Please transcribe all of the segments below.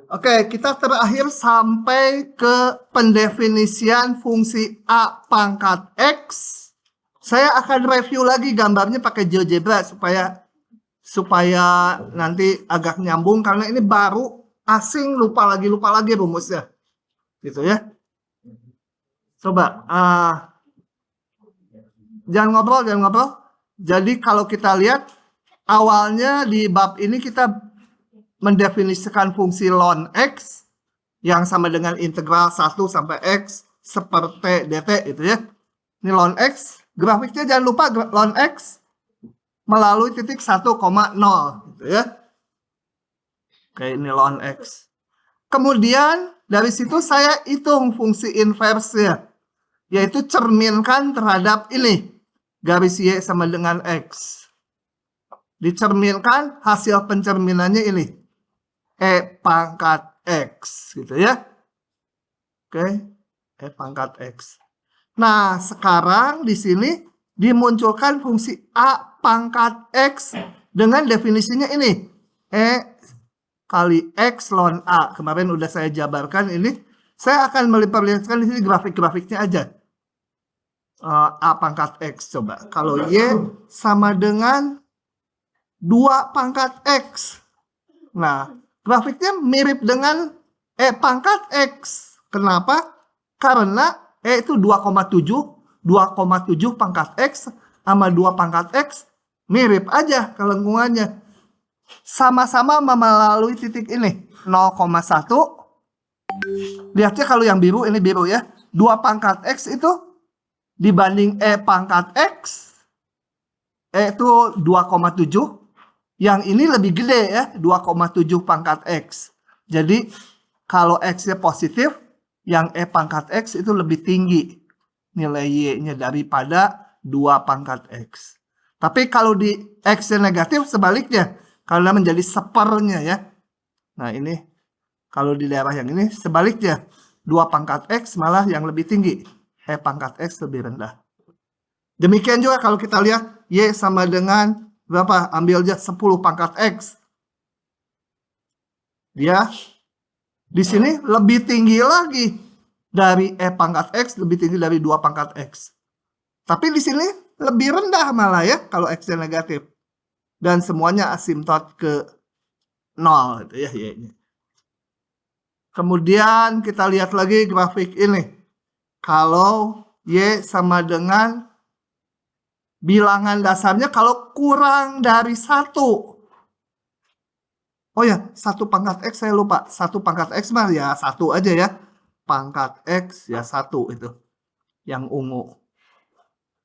Oke, kita terakhir sampai ke pendefinisian fungsi A pangkat X. Saya akan review lagi gambarnya pakai GeoGebra supaya nanti agak nyambung, karena ini baru asing, lupa lagi rumusnya. Gitu ya. Coba, jangan ngobrol. Jadi kalau kita lihat, awalnya di bab ini kita mendefinisikan fungsi ln X yang sama dengan integral 1 sampai X seperti dt itu ya. Ini ln X, grafiknya jangan lupa ln X melalui titik 1,0 gitu ya. Oke, ini ln X. Kemudian dari situ saya hitung fungsi inversnya, yaitu cerminkan terhadap ini, garis Y sama dengan X. Dicerminkan, hasil pencerminannya ini, E pangkat X gitu ya. Oke, E pangkat X. Nah, sekarang di sini dimunculkan fungsi A pangkat X dengan definisinya ini, E kali X ln A. Kemarin udah saya jabarkan ini. Saya akan memperlihatkan di sini grafik-grafiknya aja. A pangkat X coba. Kalau Y sama dengan 2 pangkat X. Nah, grafiknya mirip dengan E pangkat X. Kenapa? Karena E itu 2,7 pangkat X sama 2 pangkat X mirip aja kelengkungannya. Sama-sama melalui titik ini, 0,1. Lihatnya kalau yang biru, ini biru ya. 2 pangkat X itu dibanding E pangkat X, E itu 2,7. Yang ini lebih gede ya, 2,7 pangkat X. Jadi kalau X-nya positif, yang E pangkat X itu lebih tinggi nilai Y-nya daripada 2 pangkat X. Tapi kalau di X-nya negatif, sebaliknya. Karena menjadi sepernya ya. Nah ini, kalau di daerah yang ini, sebaliknya. 2 pangkat X malah yang lebih tinggi. E pangkat X lebih rendah. Demikian juga kalau kita lihat Y sama dengan berapa? Ambil aja 10 pangkat X. Dia di sini lebih tinggi lagi dari E pangkat X, lebih tinggi dari 2 pangkat X. Tapi di sini lebih rendah malah ya kalau X-nya negatif. Dan semuanya asimtot ke 0 itu ya Y-nya. Kemudian kita lihat lagi grafik ini. Kalau Y sama dengan bilangan dasarnya kalau kurang dari 1. Oh ya, 1 pangkat X saya lupa. 1 pangkat X mah ya 1 aja ya. Pangkat X ya 1 itu. Yang ungu.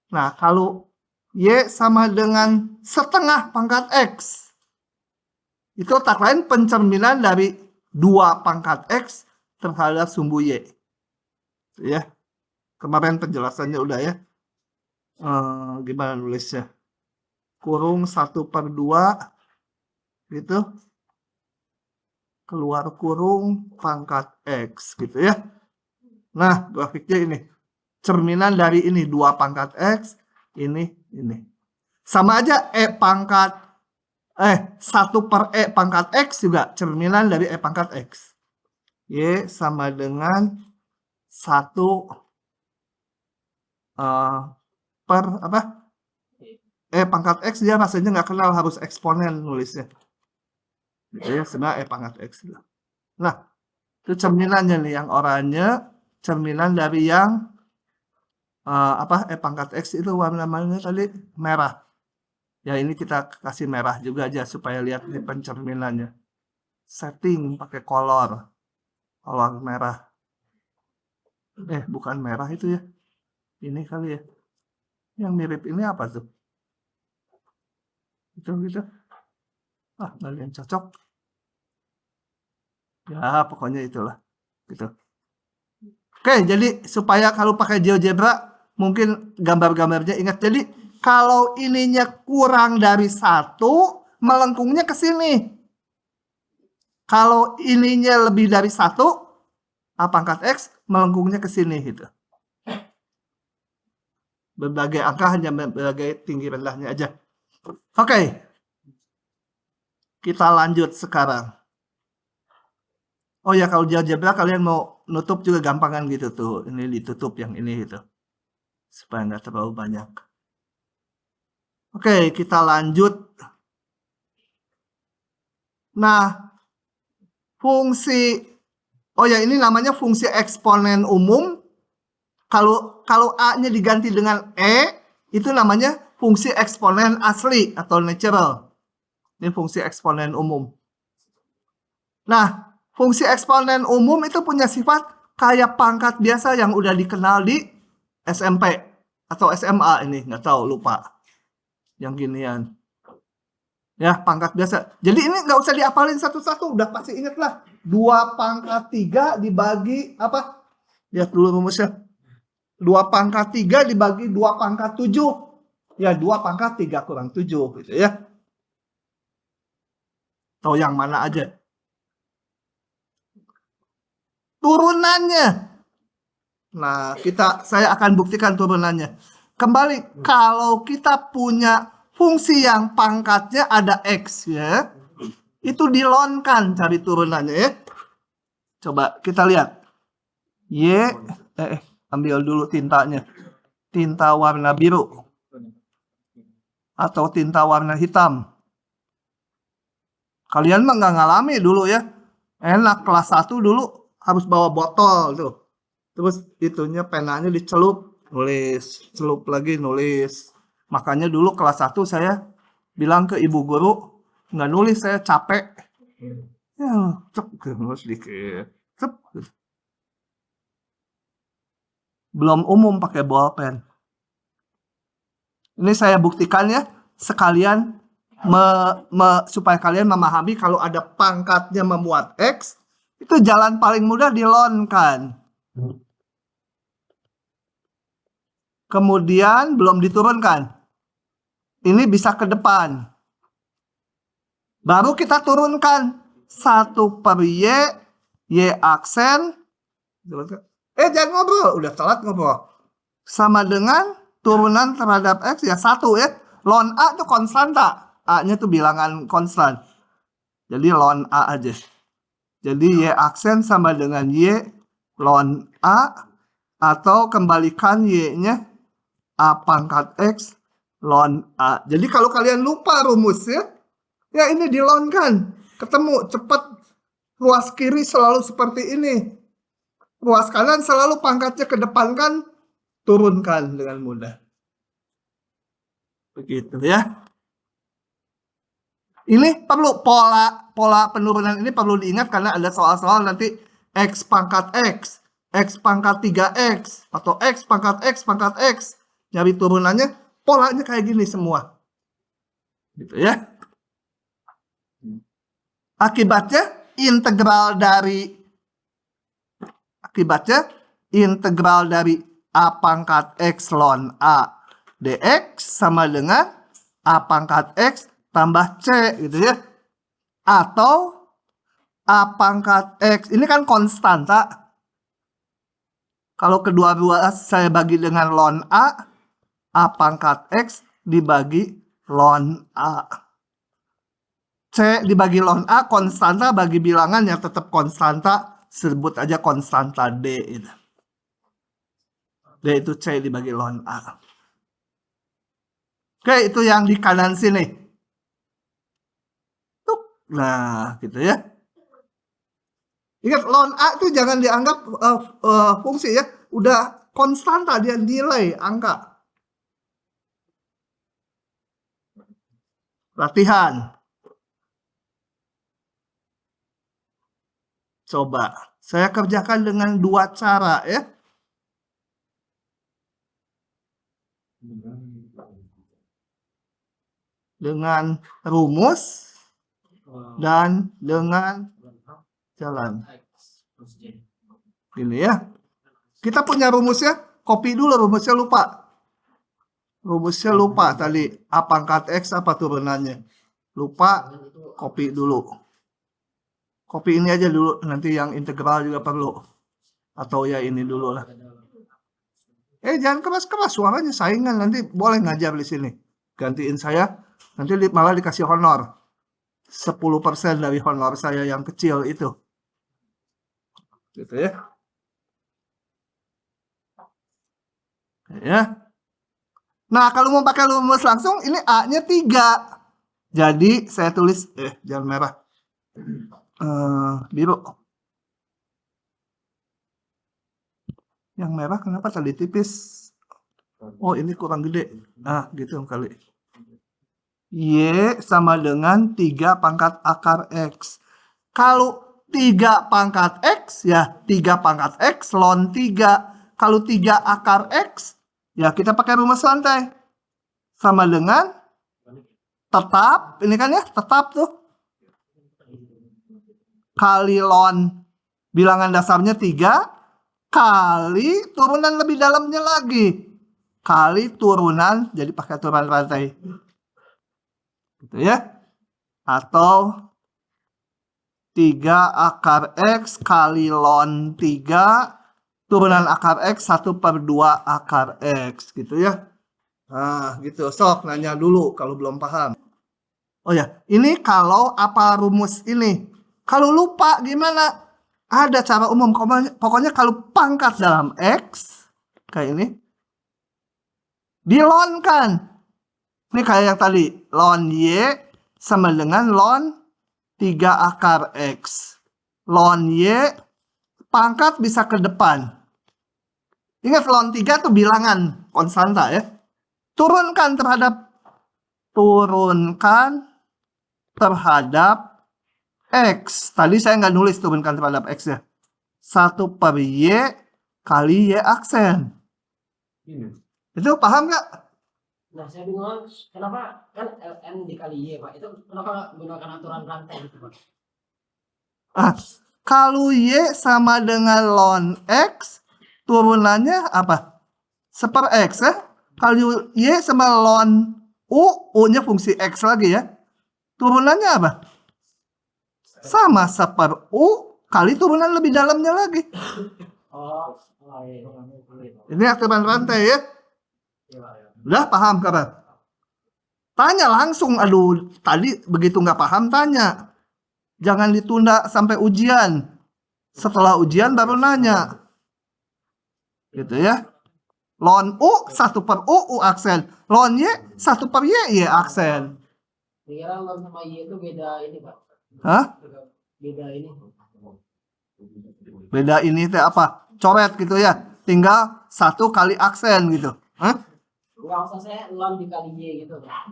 Nah, kalau Y sama dengan setengah pangkat X. Itu tak lain pencerminan dari 2 pangkat X terhadap sumbu Y. Ya. Kemarin penjelasannya udah ya. Gimana nulisnya? Kurung 1/2 gitu. Keluar kurung pangkat X gitu ya. Nah, grafiknya ini. Cerminan dari ini 2 pangkat X, ini. Sama aja 1/E pangkat X juga cerminan dari E pangkat X. Y sama dengan 1 per apa? E pangkat X dia rasanya nggak kenal, harus eksponen nulisnya. Gitu ya, sebenarnya E pangkat X. Nah, itu cerminannya nih yang oranye, cerminan dari yang E pangkat X itu warna mana tadi? Merah. Ya ini kita kasih merah juga aja supaya lihat ini pencerminannya. Setting pakai color merah. Bukan merah itu ya. Ini kali ya. Yang mirip ini apa tuh? Gitu. Nggak ada yang cocok. Ya pokoknya itulah. Gitu. Oke, jadi supaya kalau pakai GeoGebra mungkin gambar-gambarnya ingat. Jadi kalau ininya kurang dari 1, melengkungnya ke sini. Kalau ininya lebih dari 1, A pangkat X, melengkungnya ke sini gitu. Berbagai angka hanya berbagai tinggi rendahnya aja. Oke. Kita lanjut sekarang. Oh ya, kalau GeoGebra kalian mau nutup juga gampang kan gitu tuh. Ini ditutup yang ini gitu. Supaya nggak terlalu banyak. Oke, kita lanjut. Nah, fungsi, oh ya ini namanya fungsi eksponen umum. Kalau A-nya diganti dengan E, itu namanya fungsi eksponen asli atau natural. Ini fungsi eksponen umum. Nah, fungsi eksponen umum itu punya sifat kayak pangkat biasa yang udah dikenal di SMP atau SMA ini, nggak tahu, lupa. Yang ginian. Ya, pangkat biasa. Jadi ini nggak usah diapalin satu-satu, udah pasti inget lah. 2/3 dibagi apa? Lihat dulu rumusnya. 2/3 dibagi 2/7. Ya, 2/3 kurang 7 gitu ya. Atau yang mana aja. Turunannya. Nah, saya akan buktikan turunannya. Kembali, kalau kita punya fungsi yang pangkatnya ada X ya, itu dilonkan cari turunannya ya. Coba kita lihat. Ambil dulu tintanya. Tinta warna biru. Atau tinta warna hitam. Kalian mah nggak ngalami dulu ya. Enak, kelas 1 dulu harus bawa botol tuh. Terus itunya penanya dicelup, nulis. Celup lagi, nulis. Makanya dulu kelas 1 saya bilang ke ibu guru, nggak nulis, saya capek. Ya, cek, nulis dikit. Cep. Belum umum pakai bolpen. Ini saya buktikan ya, sekalian supaya kalian memahami kalau ada pangkatnya memuat X, itu jalan paling mudah dilonkan. Kemudian belum diturunkan. Ini bisa ke depan. Baru kita turunkan 1/Y, Y aksen. Jangan ngobrol, udah telat ngobrol. Sama dengan turunan terhadap X ya 1 ya. Ln A itu konstanta. A-nya tuh bilangan konstan. Jadi ln A aja. Jadi Y aksen sama dengan Y ln A. Atau kembalikan Y-nya A/X ln A. Jadi kalau kalian lupa rumusnya, ya ini dilonkan. Ketemu cepat. Ruas kiri selalu seperti ini. Ruas kanan selalu pangkatnya ke depan kan, turunkan dengan mudah. Begitu ya. Ini perlu pola penurunan ini perlu diingat karena ada soal-soal nanti X/X, X/3X, atau X/X/X. Nyari turunannya, polanya kayak gini semua. Gitu ya. Akibatnya integral dari A/X ln A dx sama dengan A/X tambah C gitu ya. Atau A/X ini kan konstanta. Kalau kedua-dua saya bagi dengan ln A/X dibagi ln A. C dibagi ln A konstanta bagi bilangan yang tetap konstanta, sebut aja konstanta D itu. D itu C dibagi ln A. Oke, itu yang di kanan sini. Nah, gitu ya. Ingat, ln A itu jangan dianggap fungsi ya. Udah konstanta, dia nilai angka. Latihan. Coba, saya kerjakan dengan 2 cara ya. Dengan rumus dan dengan jalan. Ini ya. Kita punya rumusnya, copy dulu rumusnya, lupa. Rumusnya lupa tadi, A/X apa turunannya. Lupa, copy dulu. Copy ini aja dulu, nanti yang integral juga perlu. Atau ya ini dulu lah. Jangan keras-keras, suaranya saingan, nanti boleh ngajar di sini. Gantiin saya, nanti malah dikasih honor. 10% dari honor saya yang kecil itu. Gitu ya. Ya. Nah, kalau mau pakai rumus langsung, ini A-nya 3. Jadi, saya tulis, jangan merah. Biru. Yang merah kenapa tadi tipis? Oh, ini kurang gede. Nah, gitu kali. Y sama dengan 3 pangkat akar X. Kalau 3 pangkat X, ya 3 pangkat X ln 3. Kalau 3 akar X, ya kita pakai rumus lantai. Sama dengan tetap, ini kan ya, tetap tuh. Kali ln bilangan dasarnya 3, kali turunan lebih dalamnya lagi. Kali turunan, jadi pakai turunan lantai. Gitu ya. Atau 3 akar X kali ln 3 turunan akar X 1/2 akar X. Gitu ya. Nah, gitu. Sok, nanya dulu kalau belum paham. Oh ya, ini kalau apa rumus ini. Kalau lupa gimana? Ada cara umum. Pokoknya kalau pangkat dalam X, kayak ini, dilonkan. Ini kayak yang tadi. Ln Y sama dengan ln 3 akar X. Ln Y, pangkat bisa ke depan. Ingat ln 3 itu bilangan konstanta ya. Turunkan terhadap X. Tadi saya nggak nulis turunkan terhadap X ya. 1/Y kali Y aksen. Itu paham nggak? Nah, saya bingung kenapa kan ln dikali Y, Pak. Itu kenapa nggak gunakan aturan rantai gitu, Pak? Kalau Y sama dengan ln X, turunannya apa? 1/X ya. Kalau Y sama ln U, U-nya fungsi X lagi ya. Turunannya apa? Sama 1/U kali turunan lebih dalamnya lagi. Ini aturan rantai ya. Udah paham kabar? Tanya langsung. Aduh, tadi begitu nggak paham tanya. Jangan ditunda sampai ujian. Setelah ujian baru nanya. Gitu ya. Ln U 1/U, U aksen. Ln Y 1/Y, Y aksen. Kira ln sama Y itu beda ini, Pak. Hah? Beda ini. Beda ini teh apa? Coret gitu ya. Tinggal 1 kali aksen gitu. Hah? Enggak, maksud saya ln dikali Y gitu, Pak.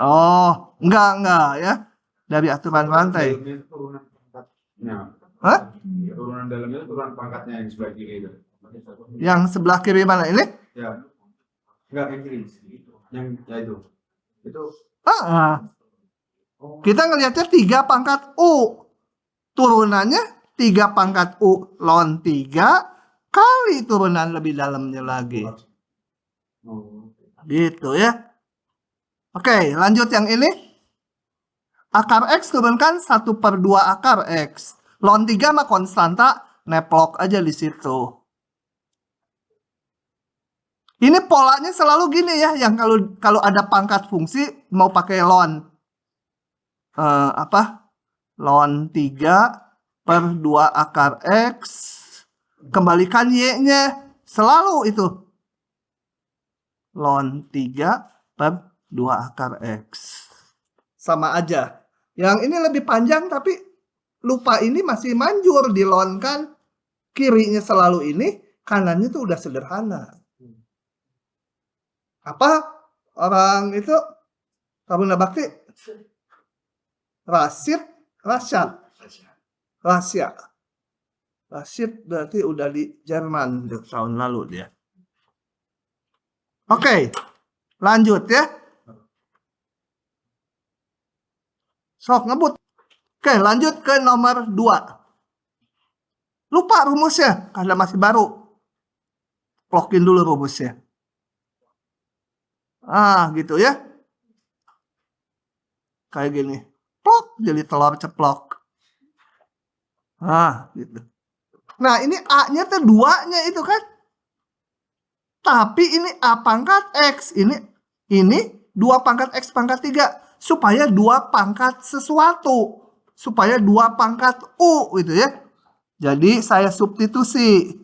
Oh, enggak ya. Dari aturan rantai. Hah? Turunan dalamnya itu turunan pangkatnya yang sebelah kiri itu. Yang sebelah kiri mana ini? Ya. Enggak yang kiri. Yang ya itu. Itu. Kita ngelihatnya 3 pangkat U. Turunannya 3 pangkat U ln 3 kali turunan lebih dalamnya lagi. Gitu ya. Oke, lanjut yang ini. Akar X turunkan 1/2 akar X. Ln 3 mah konstanta, neplok aja di situ. Ini polanya selalu gini ya, yang kalau ada pangkat fungsi mau pakai ln ln 3/2 akar X, kembalikan Y-nya, selalu itu ln 3/2 akar X. Sama aja. Yang ini lebih panjang tapi lupa ini masih manjur dilonkan. Kirinya selalu ini, kanannya tuh udah sederhana. Apa orang itu Taruna Bakti? Rasyad berarti udah di Jerman tahun lalu dia. Oke, lanjut ya. Sok ngebut. Oke, lanjut ke nomor 2. Lupa rumusnya karena masih baru. Plokin dulu rumusnya. Gitu ya. Kayak gini. Plok, jadi telur ceplok. Gitu. Nah, ini A-nya tuh 2-nya itu kan. Tapi ini A pangkat X. Ini 2 pangkat X pangkat 3. Supaya 2 pangkat sesuatu. Supaya 2 pangkat U gitu ya. Jadi saya substitusi.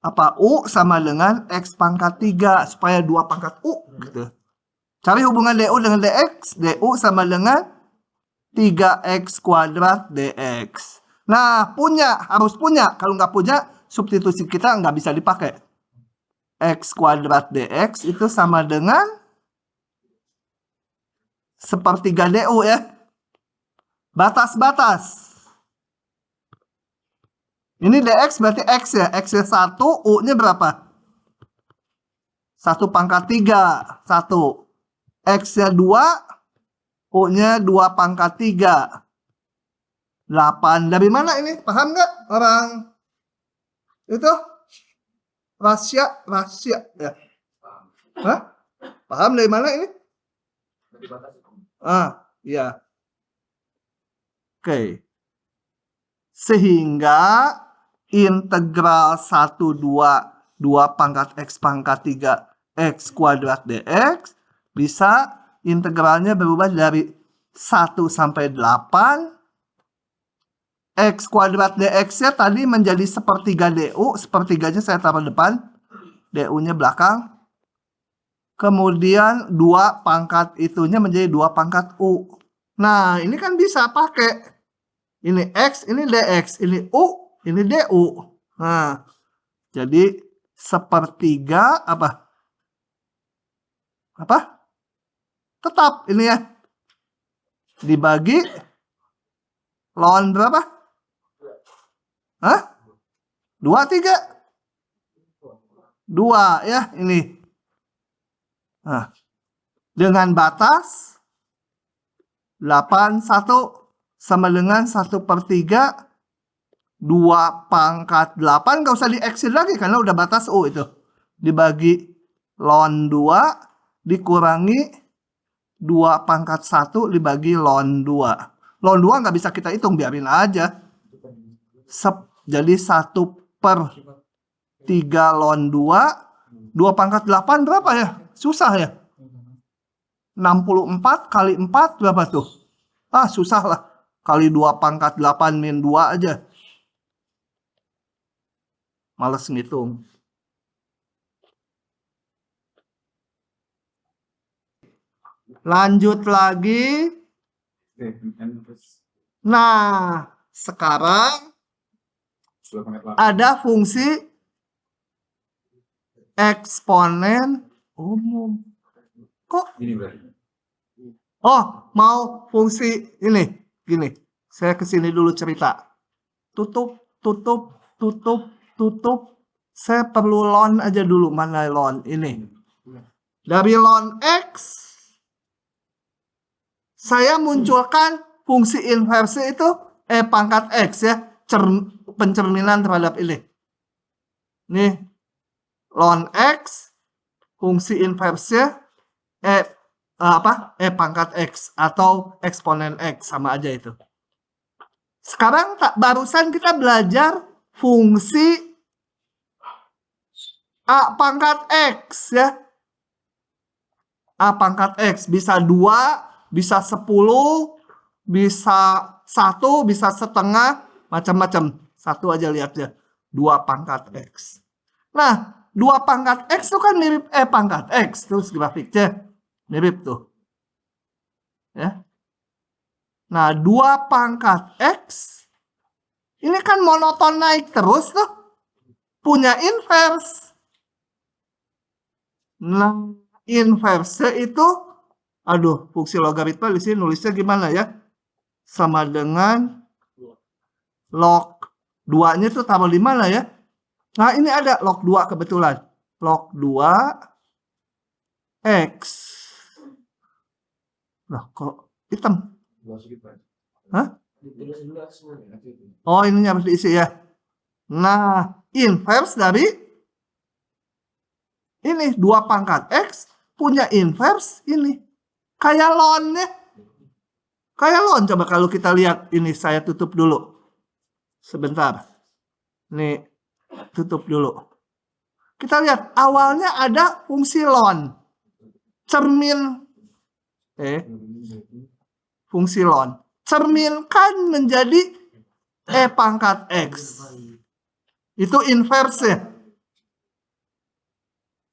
Apa? U sama dengan X pangkat 3. Supaya 2 pangkat U. Gitu. Cari hubungan DU dengan DX. DU sama dengan 3X kuadrat DX. Nah, harus punya. Kalau nggak punya, substitusi kita nggak bisa dipakai. X kuadrat DX itu sama dengan sepertiga DU ya. Batas-batas. Ini DX berarti X ya. X-nya 1, U-nya berapa? 1 pangkat 3. 1. X-nya 2, U-nya 2 pangkat 3. 8. Dari mana ini? Paham nggak orang itu? Rahasia ya. Hah? Paham dari mana ini? Iya. Oke. Sehingga integral 1, 2 pangkat X pangkat 3 X kuadrat DX bisa integralnya berubah dari 1 sampai 8. X kuadrat DX-nya tadi menjadi sepertiga DU. Sepertiganya saya taruh depan. DU-nya belakang. Kemudian 2 pangkat itunya menjadi 2 pangkat U. Nah, ini kan bisa pakai. Ini X, ini DX. Ini U, ini DU. Nah, jadi sepertiga apa? Apa? Tetap ini ya. Dibagi ln berapa? Hah? 2, 3? 2 ya ini. Nah, dengan batas 8, 1 sama dengan 1/3 2 pangkat 8. Gak usah di-X lagi karena udah batas U itu. Dibagi ln 2 dikurangi 2 pangkat 1 dibagi ln 2. Ln 2 nggak bisa kita hitung, biarin aja. Jadi 1/3 ln 2. 2 pangkat 8 berapa ya? Susah ya. 64 kali 4 berapa tuh? Susah lah. Kali 2 pangkat 8 min 2 aja. Males ngitung. Lanjut lagi. Nah, sekarang ada fungsi eksponen umum. Kok? Ini berarti. Oh, mau fungsi ini. Gini, saya kesini dulu cerita. Tutup. Saya perlu ln aja dulu. Mana ln? Ini. Dari ln X, saya munculkan fungsi inversi itu E pangkat X ya. Pencerminan terhadap ini. Nih, ln X, fungsi inversinya E pangkat X atau eksponen X, sama aja itu. Sekarang barusan kita belajar fungsi A pangkat X ya. A pangkat X bisa 2, bisa 10, bisa 1, bisa setengah, macam-macam. 1 aja lihat ya. 2 pangkat X. Nah, 2 pangkat X itu kan mirip E pangkat X. Terus grafiknya mirip tuh. Ya. Nah, 2 pangkat X. Ini kan monoton naik terus tuh. Punya inverse. Nah, inverse itu, fungsi logaritma di sini nulisnya gimana ya? Sama dengan log 2-nya tuh taruh di mana ya? Nah, ini ada log 2 kebetulan. Log 2 X. Nah, kok hitam? Hah? Oh, ini harus diisi ya. Nah, inverse dari ini 2 pangkat X punya inverse ini. Kayak ln-nya. Kayak ln. Coba kalau kita lihat ini, saya tutup dulu. Sebentar. Nih, tutup dulu. Kita lihat awalnya ada fungsi ln. Cermin. Fungsi ln. Cerminkan menjadi E pangkat X. Itu inverse.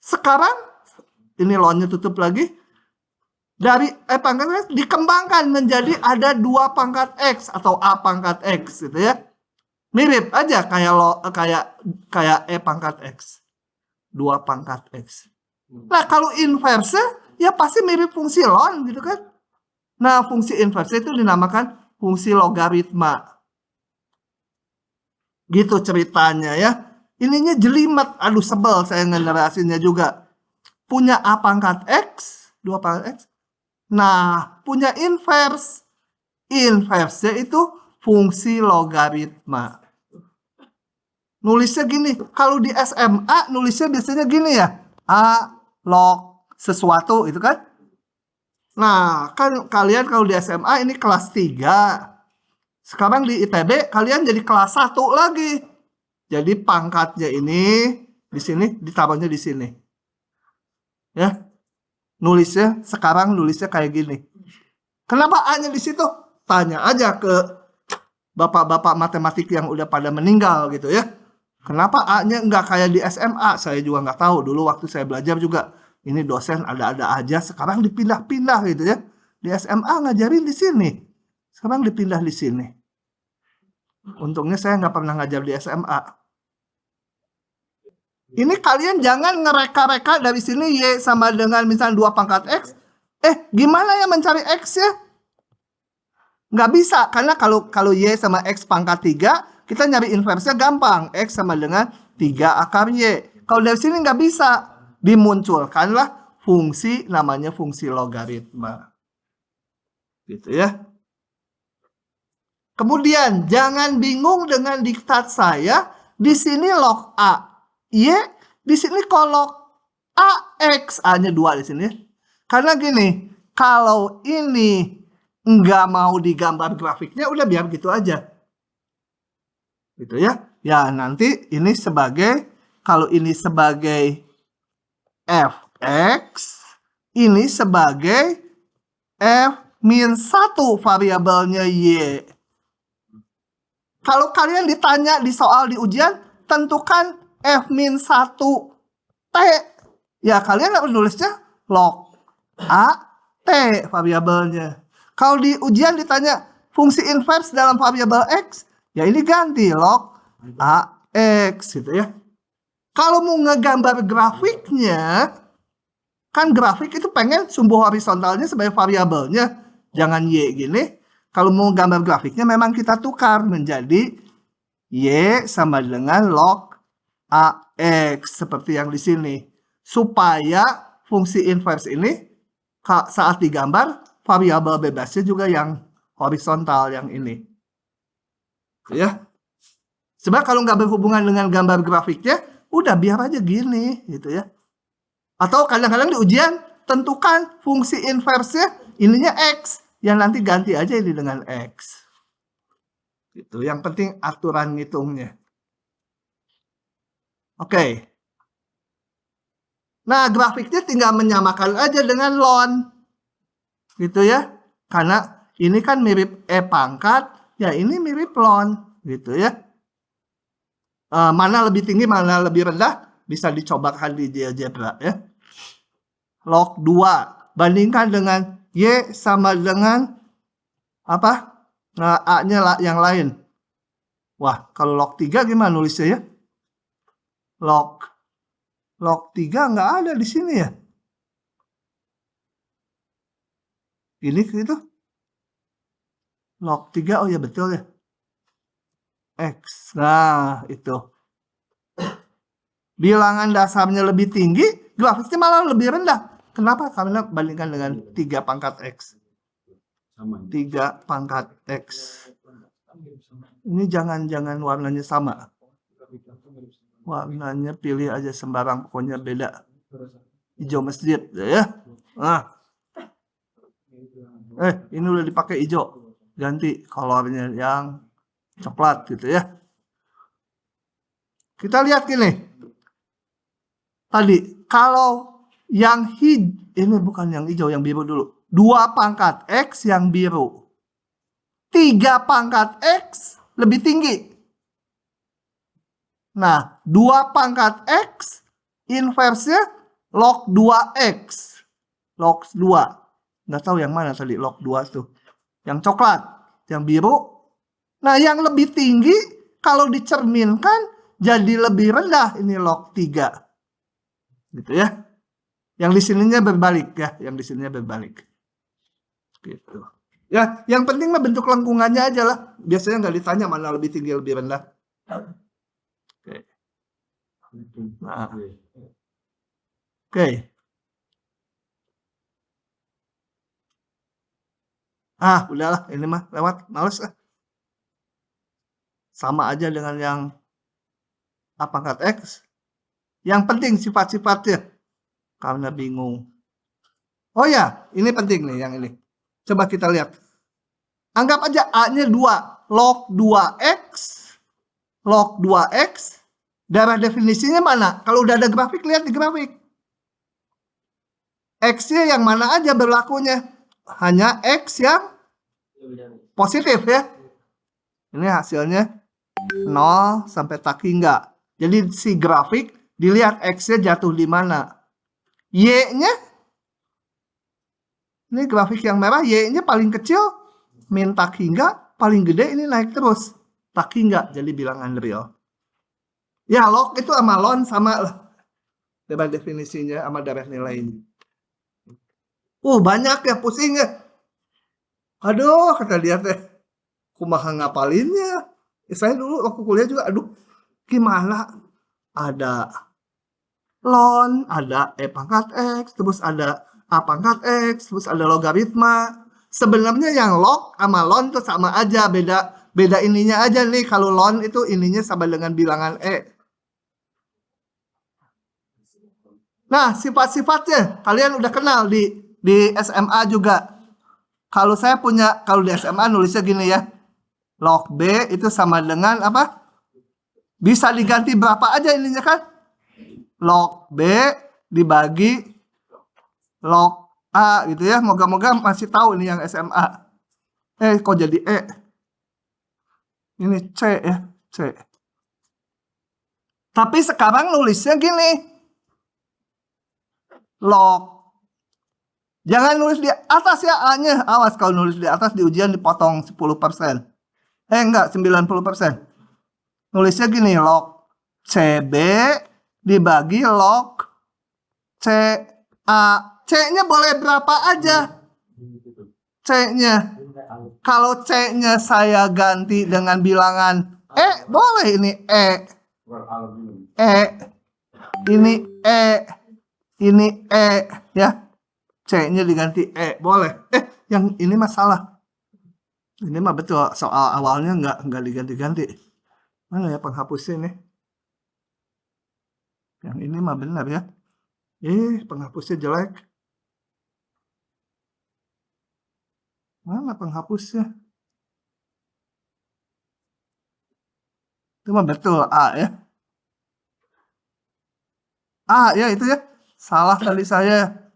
Sekarang, ini law-nya tutup lagi. Dari E pangkat X dikembangkan menjadi ada 2 pangkat X atau A pangkat X gitu ya. Mirip aja kayak E pangkat X. 2 pangkat X. Nah, kalau inverse ya pasti mirip fungsi ln gitu kan. Nah, fungsi inverse itu dinamakan fungsi logaritma. Gitu ceritanya ya. Ininya jelimet, aduh sebel saya ngenerasinnya juga. Punya A pangkat X, 2 pangkat X. Nah, punya inverse. Inverse itu fungsi logaritma. Nulisnya gini, kalau di SMA nulisnya biasanya gini ya. A log sesuatu itu kan. Nah, kan kalian kalau di SMA ini kelas 3. Sekarang di ITB kalian jadi kelas 1 lagi. Jadi pangkatnya ini di sini ditaruhnya di sini. Ya. Sekarang nulisnya kayak gini. Kenapa A-nya di situ? Tanya aja ke bapak-bapak matematik yang udah pada meninggal gitu ya. Kenapa A-nya nggak kayak di SMA? Saya juga nggak tahu. Dulu waktu saya belajar juga, ini dosen ada-ada aja. Sekarang dipindah-pindah gitu ya. Di SMA ngajarin di sini. Sekarang dipindah di sini. Untungnya saya nggak pernah ngajar di SMA. Ini kalian jangan ngereka-reka dari sini Y sama dengan misalnya 2 pangkat X. Gimana ya mencari X ya? Nggak bisa, karena kalau Y sama X pangkat 3, kita nyari inverse-nya gampang. X sama dengan 3 akar Y. Kalau dari sini nggak bisa. Dimunculkanlah fungsi, namanya fungsi logaritma. Gitu ya. Kemudian, jangan bingung dengan diktat saya. Di sini log A. Y, di sini log AX. A-nya 2 di sini. Karena gini, kalau ini nggak mau digambar grafiknya, udah biar gitu aja. Gitu ya. Ya, nanti ini sebagai, kalau ini sebagai fx, ini sebagai f-1 variabelnya y. Kalau kalian ditanya di soal di ujian, tentukan f-1 t. Ya, kalian harus nulisnya log a t variabelnya. Kalau di ujian ditanya fungsi inverse dalam variabel x, ya ini ganti log AX gitu ya. Kalau mau ngegambar grafiknya, kan grafik itu pengen sumbu horizontalnya sebagai variabelnya. Jangan Y gini. Kalau mau gambar grafiknya memang kita tukar menjadi Y sama dengan log AX. Seperti yang di sini. Supaya fungsi inverse ini saat digambar, variabel bebasnya juga yang horizontal yang ini. Ya. Sebab kalau nggak berhubungan dengan gambar grafiknya, udah biar aja gini gitu ya. Atau kadang-kadang di ujian tentukan fungsi inverse-nya ininya X, yang nanti ganti aja ini dengan X. Gitu. Yang penting aturan ngitungnya. Oke. Nah, grafiknya tinggal menyamakan aja dengan ln. Gitu ya. Karena ini kan mirip E pangkat, ya ini mirip ln. Gitu ya. Mana lebih tinggi, mana lebih rendah, bisa dicobakan di GeoGebra ya. Log 2 bandingkan dengan Y sama dengan apa? Nah, A-nya yang lain. Wah, kalau log 3 gimana nulisnya ya? Log 3 nggak ada di sini ya. Ini gitu. Log 3, oh ya betul ya. X. Nah, itu. Bilangan dasarnya lebih tinggi, grafiknya malah lebih rendah. Kenapa? Karena bandingkan dengan 3 pangkat X. 3 pangkat X. Ini jangan warnanya sama. Warnanya pilih aja sembarang, pokoknya beda. Hijau masjid ya. Nah. Ini udah dipakai hijau. Ganti kolornya yang coklat gitu ya. Kita lihat gini. Tadi kalau yang ini bukan yang hijau, yang biru dulu. 2 pangkat X yang biru. 3 pangkat X lebih tinggi. Nah, 2 pangkat X inversnya log 2X. Log 2. Nggak tahu yang mana tadi log 2 tuh. Yang coklat, yang biru. Nah, yang lebih tinggi kalau dicerminkan jadi lebih rendah ini log 3. Gitu ya. Yang di sininya berbalik ya, yang di sininya berbalik. Gitu. Ya, yang penting mah bentuk lengkungannya aja lah. Biasanya nggak ditanya mana lebih tinggi lebih rendah. Oke. Nah. Oke. Udahlah, ini mah lewat, males lah. Sama aja dengan yang A pangkat X. Yang penting sifat-sifatnya. Karena bingung. Oh ya, ini penting nih yang ini. Coba kita lihat. Anggap aja A-nya 2. Log 2X. Log 2X. Darah definisinya mana? Kalau udah ada grafik, lihat di grafik. X-nya yang mana aja berlakunya? Hanya X yang positif ya. Ini hasilnya 0 sampai tak hingga. Jadi si grafik dilihat X-nya jatuh di mana. Y-nya, ini grafik yang merah, Y-nya paling kecil, min tak hingga, paling gede ini naik terus. Tak hingga, jadi bilangan real. Ya, log itu sama ln sama lah. Darah definisinya sama darah nilainya. Banyak ya, pusing ya. Aduh, kata dia teh, kumaha ngapalinnya. Saya dulu waktu kuliah juga, gimana? Ada ln, ada E pangkat X, terus ada A pangkat X, terus ada logaritma. Sebenarnya yang log sama ln itu sama aja, beda ininya aja nih. Kalau ln itu ininya sama dengan bilangan E. Nah, sifat-sifatnya kalian udah kenal di SMA juga. Kalau saya punya, kalau di SMA nulisnya gini ya. Log B itu sama dengan apa? Bisa diganti berapa aja ininya kan? Log B dibagi log A gitu ya. Moga-moga masih tahu ini yang SMA. Kok jadi E? Ini C ya, C. Tapi sekarang nulisnya gini. Log. Jangan nulis di atas ya A-nya. Awas kalau nulis di atas di ujian dipotong 10%. Enggak, 90%. Nulisnya gini, log CB dibagi log CA. C-nya boleh berapa aja? C-nya. Kalau C-nya saya ganti dengan bilangan E, boleh ini E. E. Ini E. Ini E ya. C-nya diganti E, boleh. Yang ini masalah. Ini mah betul, soal awalnya nggak diganti-ganti. Mana ya penghapusnya nih? Yang ini mah benar ya. Penghapusnya jelek. Mana penghapusnya? Itu mah betul A ya. A ya itu ya. Salah tadi saya.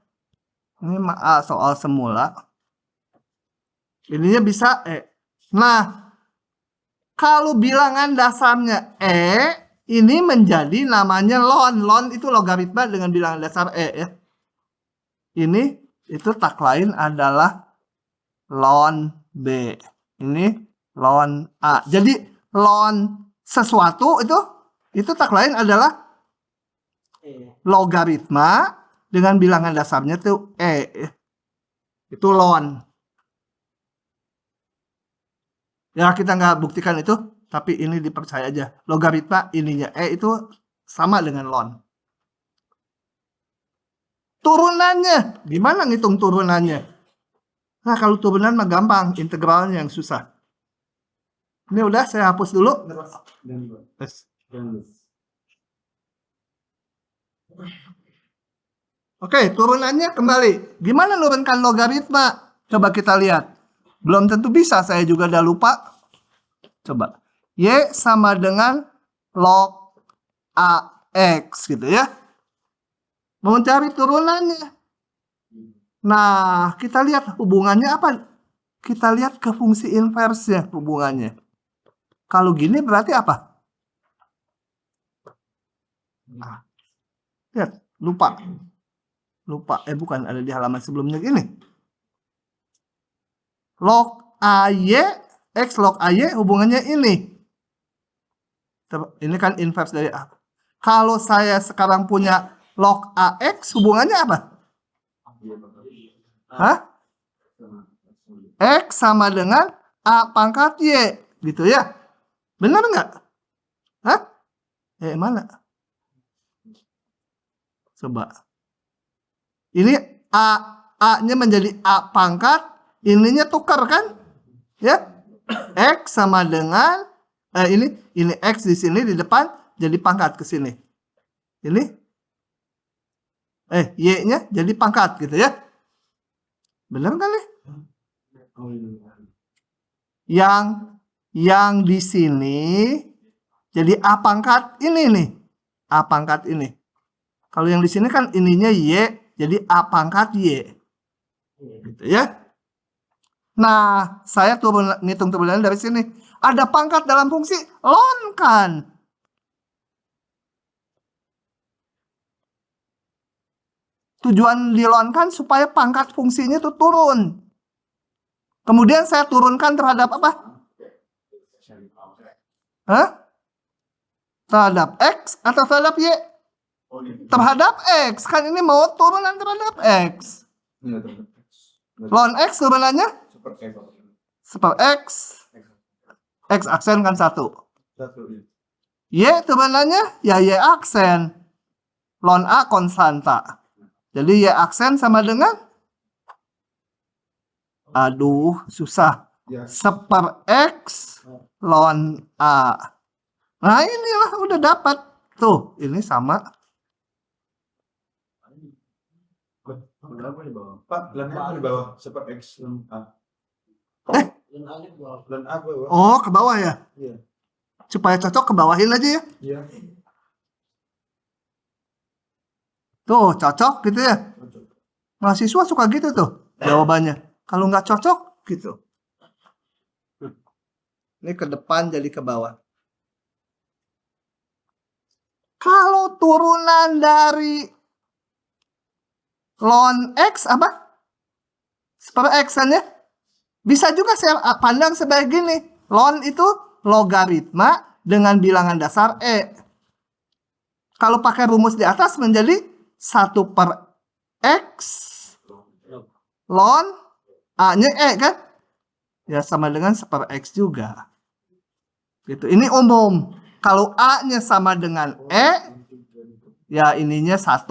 Ini mah A soal semula. Ininya bisa E. Nah, kalau bilangan dasarnya E, ini menjadi namanya ln. Ln itu logaritma dengan bilangan dasar E ya. Ini itu tak lain adalah ln B. Ini ln A. Jadi ln sesuatu itu tak lain adalah logaritma dengan bilangan dasarnya itu E. Itu ln. Ya kita nggak buktikan itu, tapi ini dipercaya aja. Logaritma ininya E itu sama dengan ln. Turunannya, gimana ngitung turunannya? Nah kalau turunan mah gampang, integralnya yang susah. Ini udah saya hapus dulu. Oke, turunannya kembali. Gimana nurunkan logaritma? Coba kita lihat. Belum tentu bisa, saya juga udah lupa. Coba. Y sama dengan log AX gitu ya. Mau cari turunannya. Nah, kita lihat hubungannya apa? Kita lihat ke fungsi inversnya hubungannya. Kalau gini berarti apa? Lihat, lupa. Bukan, ada di halaman sebelumnya gini. Log AY, X log AY hubungannya ini. Ini kan inverse dari A. Kalau saya sekarang punya log AX, hubungannya apa? Hah? X sama dengan A pangkat Y. Gitu ya? Benar nggak? Hah? Mana? Coba. Ini A-nya menjadi A pangkat, ininya tukar kan? Ya? X sama dengan ini X di sini di depan jadi pangkat ke sini. Ini Y-nya jadi pangkat gitu ya. Benar kali? Yang di sini jadi A pangkat ini nih. A pangkat ini. Kalau yang di sini kan ininya Y, jadi A pangkat Y. Gitu ya. Nah, saya ngitung turunannya dari sini. Ada pangkat dalam fungsi, lonkan. Tujuan dilonkan supaya pangkat fungsinya itu turun. Kemudian saya turunkan terhadap apa? Hah? Terhadap X atau terhadap Y? Terhadap X. Kan ini mau turunan terhadap X. Ln X turunannya? Super X. X aksen kan 1. Y turunannya? Ya Y aksen. Ln A konstanta. Jadi Y aksen sama dengan? Aduh, susah. Super X ln A. Nah inilah udah dapat. Tuh, ini sama. Pak, ln A di bawah. Super X ln A. Ln A ke bawah. Oh, ke bawah ya? Iya. Supaya cocok ke bawahin aja ya. Iya. Tuh, cocok gitu ya. Mahasiswa suka gitu tuh jawabannya. Kalau nggak cocok gitu. Ini ke depan jadi ke bawah. Kalau turunan dari ln X apa? Super X-an ya? Bisa juga saya pandang sebagai gini. Ln itu logaritma dengan bilangan dasar E. Kalau pakai rumus di atas menjadi 1 per X ln A-nya E kan? Ya sama dengan 1 per X juga. Gitu. Ini umum. Kalau A-nya sama dengan E, ya ininya 1.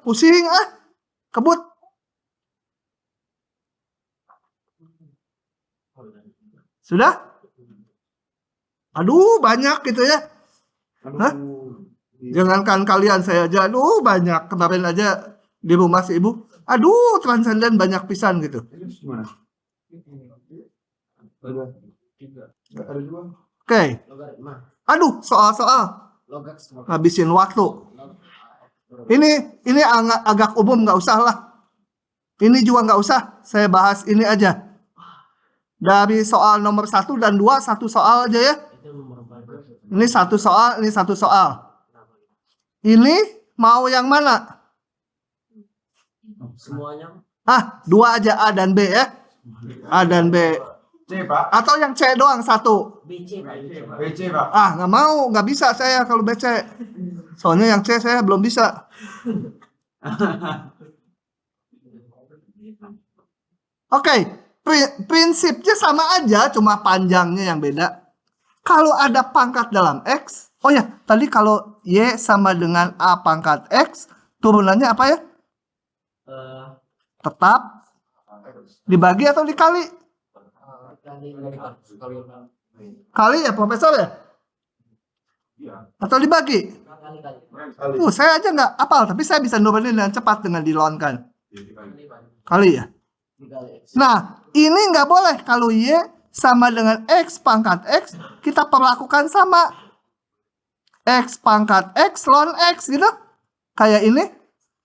Pusing kebut. Sudah? Aduh, banyak gitu ya. Hah? Jangankan kalian, saya aja. Aduh, banyak. Kemarin aja di rumah si ibu. Aduh, transenden banyak pisan gitu. Gimana? Ada dua. Oke. Aduh, soal-soal. Ngabisin waktu. Ini agak umum, nggak usah lah. Ini juga nggak usah. Saya bahas ini aja. Dari soal nomor 1 dan 2, 1 soal aja ya. Ini 1 soal, ini 1 soal. Ini mau yang mana? Semuanya. 2 aja, A dan B ya. A dan B. C, Pak. Atau yang C doang 1. BC, Pak. BC, Pak. Nggak mau, nggak bisa saya kalau BC. Soalnya yang C saya belum bisa. Oke, prinsipnya sama aja, cuma panjangnya yang beda. Kalau ada pangkat dalam X, oh ya, tadi kalau Y sama dengan A pangkat X, turunannya apa ya? Tetap dibagi atau dikali? Kali ya, Profesor ya? Atau dibagi? Saya aja nggak apal, tapi saya bisa nurunin dengan cepat dengan dilonkan. Kali ya? Nah, ini nggak boleh. Kalau Y sama dengan X pangkat X, kita perlakukan sama. X pangkat X ln X gitu. Kayak ini.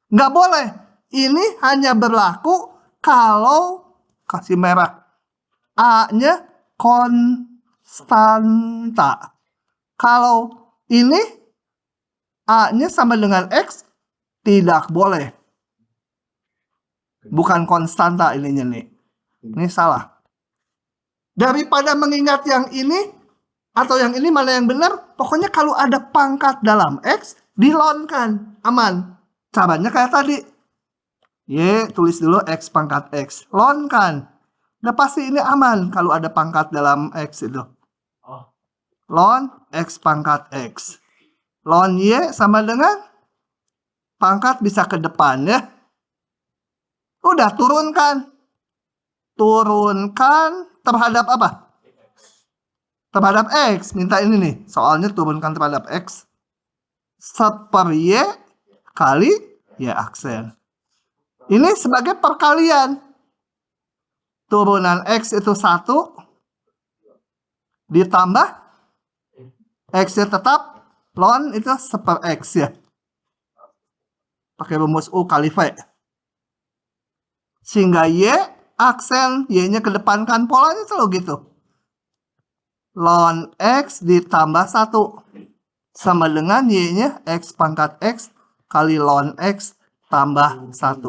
Nggak boleh. Ini hanya berlaku kalau, kasih merah, A-nya konstanta. Kalau ini A-nya sama dengan X, tidak boleh. Bukan konstanta ininya nih. Ini salah. Daripada mengingat yang ini atau yang ini mana yang benar, pokoknya kalau ada pangkat dalam X, dilonkan. Aman. Caranya kayak tadi. Y, tulis dulu X pangkat X. Lonkan. Udah pasti ini aman kalau ada pangkat dalam X itu. Oh, Lon X pangkat X. Lon Y sama dengan pangkat bisa ke depan ya. Udah turunkan. Turunkan terhadap apa? Terhadap X. Minta ini nih. Soalnya turunkan terhadap X. Seper Y kali Y aksen. Ini sebagai perkalian. Turunan X itu 1. Ditambah X-nya tetap. Ln itu seper X ya. Pakai rumus U kali V. Sehingga Y aksen. Y-nya kedepankan. Polanya selalu gitu. Ln X ditambah 1. Sama dengan Y-nya X pangkat X kali ln X tambah 1.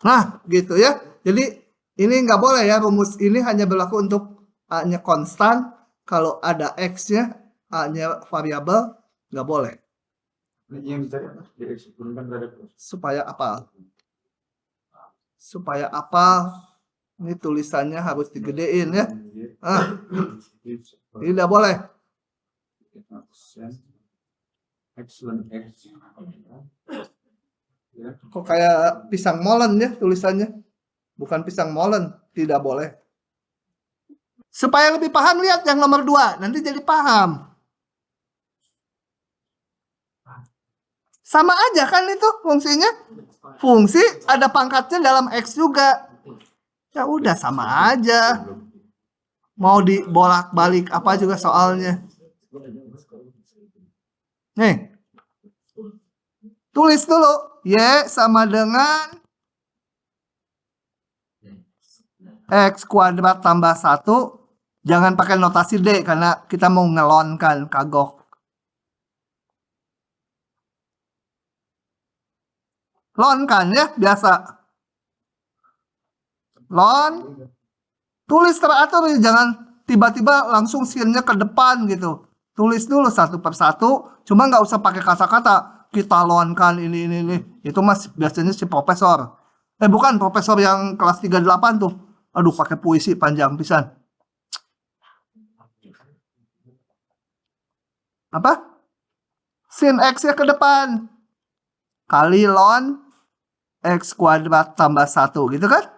Nah, gitu ya. Jadi, ini nggak boleh ya. Rumus ini hanya berlaku untuk A-nya konstan. Kalau ada X-nya, A-nya variabel, nggak boleh. Yang dicari apa? Di turunkan terhadap Supaya apa? Supaya apa? Ini tulisannya harus digedein ya. Ini nggak boleh. Excellent X. Ya. Kok kayak pisang molen ya tulisannya. Bukan pisang molen. Tidak boleh. Supaya lebih paham, lihat yang nomor 2. Nanti jadi paham. Sama aja kan itu fungsinya. Fungsi ada pangkatnya dalam X juga. Ya udah sama aja. Mau dibolak-balik apa juga soalnya. Nih. Tulis dulu. Y sama dengan X kuadrat tambah 1. Jangan pakai notasi D karena kita mau ngelonkan kagok. Lonkan ya, biasa. Lon. Tulis teratur ya, jangan tiba-tiba langsung sin-nya ke depan gitu. Tulis dulu satu persatu, cuma nggak usah pakai kata-kata. Kita lonkan ini. Itu mas biasanya si profesor. Bukan profesor yang kelas 38 tuh. Aduh, pakai puisi panjang pisan. Apa? Sin X-nya ke depan. Kali ln X kuadrat tambah 1. Gitu kan?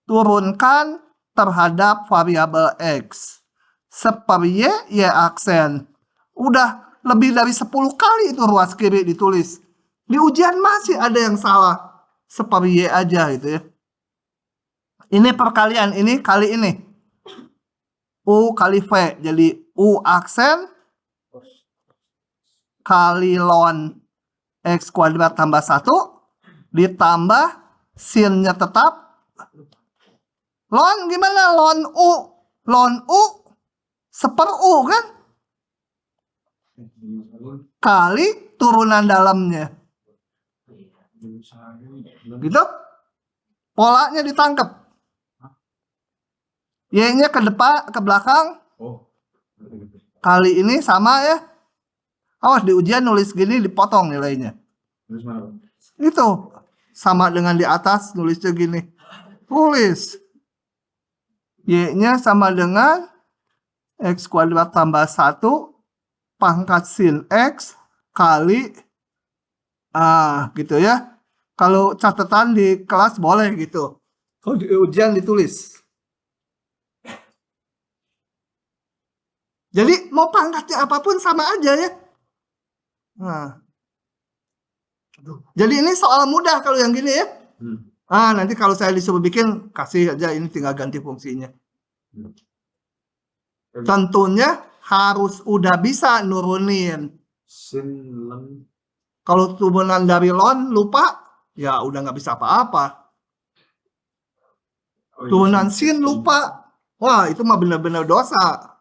Turunkan terhadap variabel X. Seper Y, Y aksen. Udah lebih dari 10 kali itu ruas kiri ditulis. Di ujian masih ada yang salah. Seper Y aja gitu ya. Ini perkalian, ini kali ini. U kali V. Jadi U aksen kali ln X kuadrat tambah 1 ditambah sin-nya tetap. Ln gimana? Ln U. Ln U seper U kan? Kali turunan dalamnya. Gitu? Polanya ditangkap. Y-nya ke depan, ke belakang. Oh. Kali ini sama ya. Awas di ujian nulis gini dipotong nilainya. Terus mana? Itu sama dengan di atas nulisnya gini. Tulis. Y-nya sama dengan X kuadrat tambah 1 pangkat sin X kali gitu ya. Kalau catatan di kelas boleh gitu. Kalau di ujian ditulis. Jadi mau pangkatnya apapun sama aja ya. Nah. Jadi ini soal mudah kalau yang gini ya. Nanti kalau saya disuruh bikin, kasih aja ini tinggal ganti fungsinya. Tentunya harus udah bisa nurunin. Sin ln. Kalau turunan dari ln lupa, ya udah nggak bisa apa-apa. Turunan sin lupa. Wah, itu mah benar-benar dosa.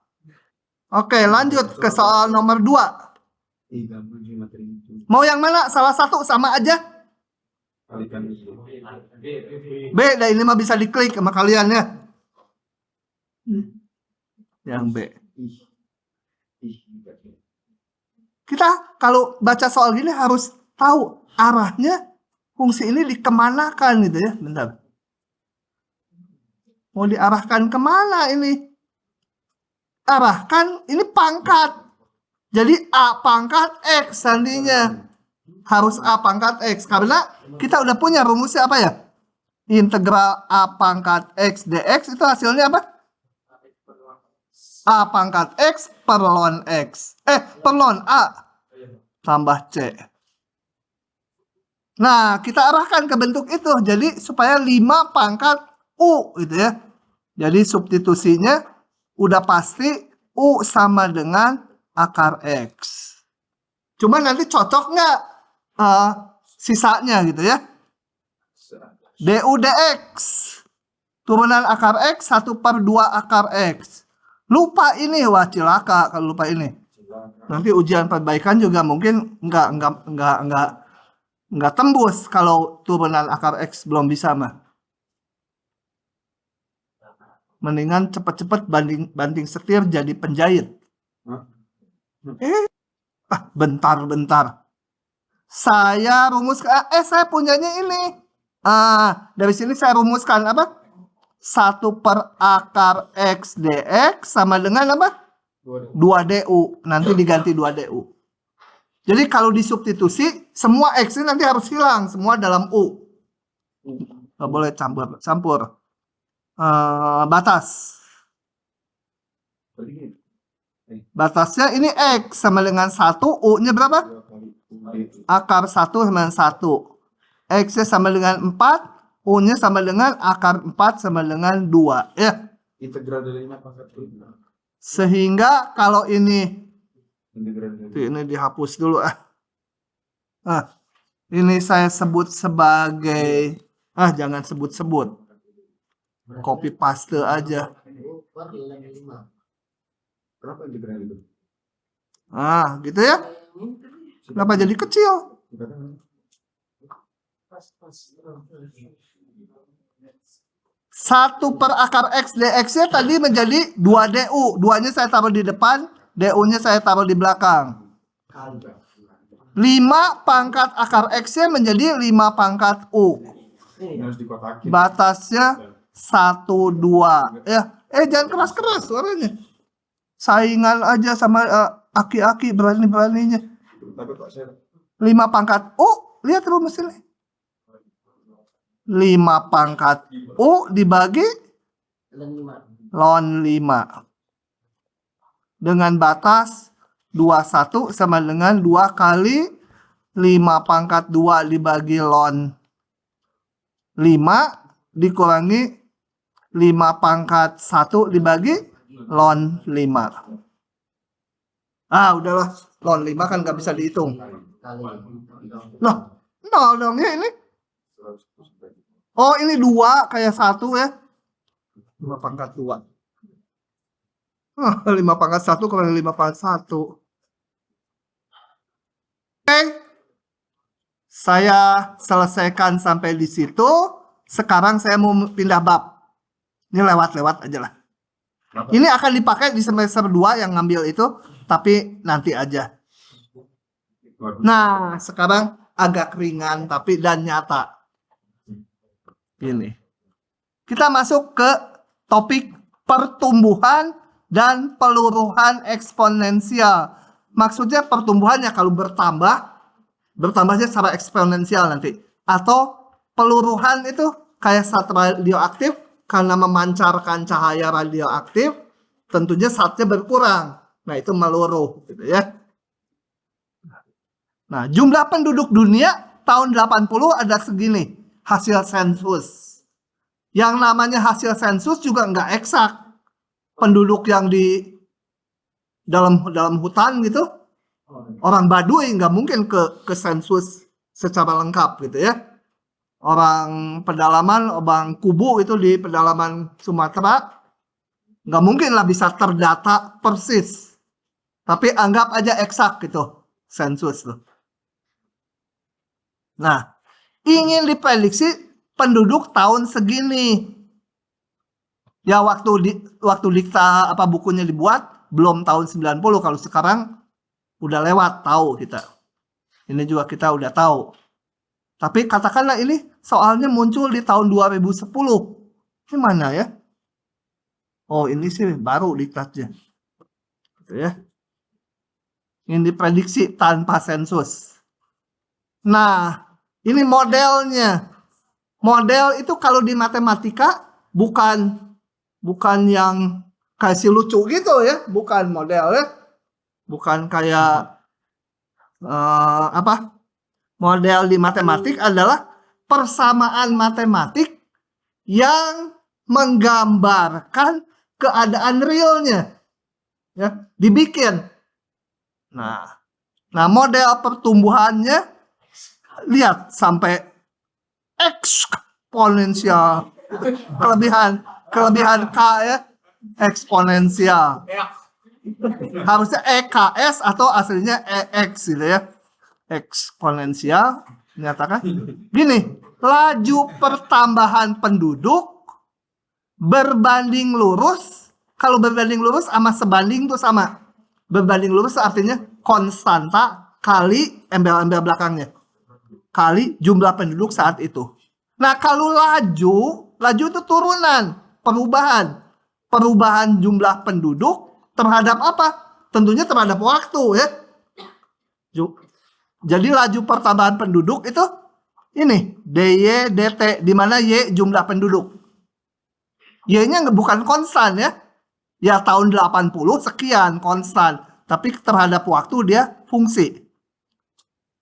Oke, lanjut ke soal nomor 2. 35 triliun. Mau yang mana? Salah satu sama aja. Kalikan B, dan ini mah bisa diklik sama kalian ya. Yang B. Kita kalau baca soal gini harus tahu arahnya fungsi ini dikemanakan gitu ya. Bentar. Mau diarahkan kemana ini? Arahkan ini pangkat. Jadi A pangkat X sandinya. Harus A pangkat X. Karena kita udah punya rumusnya apa ya? Integral A pangkat X dx itu hasilnya apa? A pangkat X per ln X. Per ln A tambah C. Nah, kita arahkan ke bentuk itu. Jadi supaya 5 pangkat U gitu ya. Jadi substitusinya udah pasti U sama dengan akar X. Cuma nanti cocok nggak sisanya gitu ya. du dx. Turunan akar X 1/2 akar X. Lupa ini, wah cilaka kalau lupa ini. Nanti ujian perbaikan juga mungkin nggak tembus kalau turunan akar X belum bisa mah. Mendingan cepet-cepet banting setir jadi penjahit. Bentar. Saya rumuskan, saya punyanya ini. Dari sini saya rumuskan apa? 1/2 akar X dx sama dengan apa? 2du. Nanti diganti 2du. Jadi kalau disubstitusi, semua X ini nanti harus hilang. Semua dalam U. Nggak boleh campur. Batas. Batasnya ini X sama dengan 1. U-nya berapa? Akar 1 sama dengan 1. X-nya sama dengan 4. U-nya sama dengan akar 4 sama dengan 2. Ya. Integral dari 5 pangkat U. Sehingga kalau ini dihapus dulu. Ini saya sebut sebagai jangan sebut-sebut. Copy paste aja. Kenapa integral itu? Gitu ya. Kenapa jadi kecil? 1 per akar X dx-nya tadi menjadi 2du. 2-nya saya taruh di depan, du-nya saya taruh di belakang. 5 pangkat akar X-nya menjadi 5 pangkat U. Batasnya 1, 2. Ya, jangan keras-keras suaranya. Saingan aja sama aki-aki berani-beraninya. 5 pangkat U, lihat rumus ini. 5 pangkat U dibagi ln 5. Dengan batas 21 sama dengan 2 kali 5 pangkat 2 dibagi ln 5 dikurangi 5 pangkat 1 dibagi ln 5. Udahlah. Ln 5 kan nggak bisa dihitung. Loh, nol dong ya ini. Oh, ini 2 kayak 1 ya. 5 pangkat 2. 5 pangkat 1 kurang 5 pangkat 1. Oke. Saya selesaikan sampai di situ. Sekarang saya mau pindah bab. Ini lewat-lewat aja lah. Ini akan dipakai di semester 2 yang ngambil itu. Tapi nanti aja. Nah, sekarang agak ringan tapi dan nyata. Ini. Kita masuk ke topik pertumbuhan dan peluruhan eksponensial. Maksudnya pertumbuhannya kalau bertambahnya secara eksponensial nanti. Atau peluruhan itu kayak zat radioaktif karena memancarkan cahaya radioaktif, tentunya zatnya berkurang. Nah, itu meluruh gitu ya. Nah, jumlah penduduk dunia tahun 80 ada segini, hasil sensus. Yang namanya hasil sensus juga nggak eksak. Penduduk yang di dalam hutan gitu, orang Baduy nggak mungkin ke sensus secara lengkap gitu ya. orang pedalaman, orang Kubu itu di pedalaman Sumatera, nggak mungkin lah bisa terdata persis. Tapi anggap aja eksak gitu, sensus tuh. Nah, ingin diprediksi penduduk tahun segini. Ya waktu dikta apa bukunya dibuat belum tahun 90, kalau sekarang udah lewat tahu kita. Ini juga kita udah tahu. Tapi katakanlah ini soalnya muncul di tahun 2010. Ini mana ya? Oh, ini sih baru diktatnya. Gitu ya. Ini diprediksi tanpa sensus. Nah, ini modelnya. Model itu kalau di matematika bukan yang kasih lucu gitu ya, bukan modelnya. Bukan kayak model di matematik adalah persamaan matematik yang menggambarkan keadaan realnya. Ya, dibikin. Nah, model pertumbuhannya lihat sampai eksponensial. Kelebihan K ya, eksponensial. Harusnya EKS atau aslinya EX gitu ya. Eksponensial menyatakan gini, laju pertambahan penduduk berbanding lurus. Kalau berbanding lurus sama sebanding itu sama. Berbanding lurus artinya konstanta kali embel-embel belakangnya. Kali jumlah penduduk saat itu. Nah, kalau laju itu turunan, perubahan jumlah penduduk terhadap apa? Tentunya terhadap waktu ya. Jadi laju pertambahan penduduk itu ini DY DT, di mana Y jumlah penduduk. Y-nya bukan konstan ya. Ya tahun 80 sekian konstan, tapi terhadap waktu dia fungsi.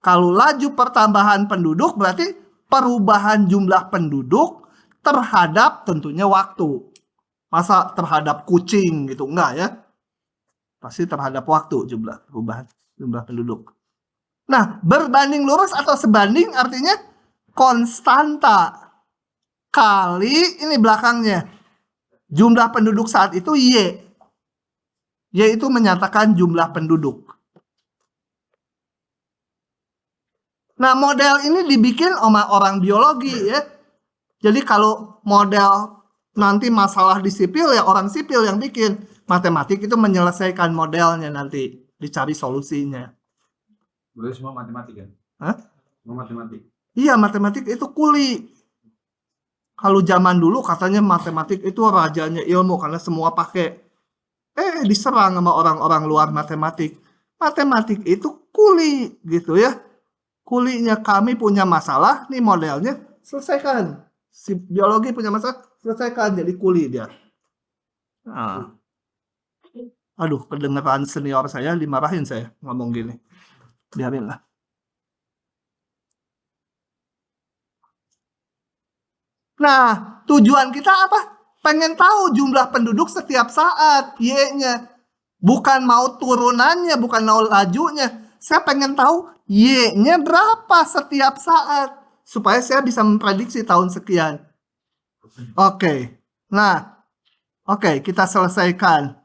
Kalau laju pertambahan penduduk berarti perubahan jumlah penduduk terhadap tentunya waktu. Masa terhadap kucing gitu, enggak ya. Pasti terhadap waktu perubahan jumlah penduduk. Nah, berbanding lurus atau sebanding artinya konstanta kali ini belakangnya. Jumlah penduduk saat itu Y. Y itu menyatakan jumlah penduduk. Nah, model ini dibikin sama orang biologi ya. Jadi kalau model nanti masalah di sipil ya orang sipil yang bikin. Matematik itu menyelesaikan modelnya nanti. Dicari solusinya. Berarti semua matematik kan? Hah? Semua matematik. Iya, matematik itu kuli. Kalau zaman dulu katanya matematik itu rajanya ilmu karena semua pakai. Diserang sama orang-orang luar matematik. Matematik itu kuli gitu ya. Kulinya kami punya masalah, nih modelnya selesaikan. Si biologi punya masalah, selesaikan jadi kuli dia. Nah. Aduh, kedengeran senior saya dimarahin saya ngomong gini. Biarinlah. Nah, tujuan kita apa? Pengen tahu jumlah penduduk setiap saat, Y-nya. Bukan mau turunannya, bukan mau lajunya. Saya pengen tahu Y-nya berapa setiap saat. Supaya saya bisa memprediksi tahun sekian. Oke. Nah, oke, kita selesaikan.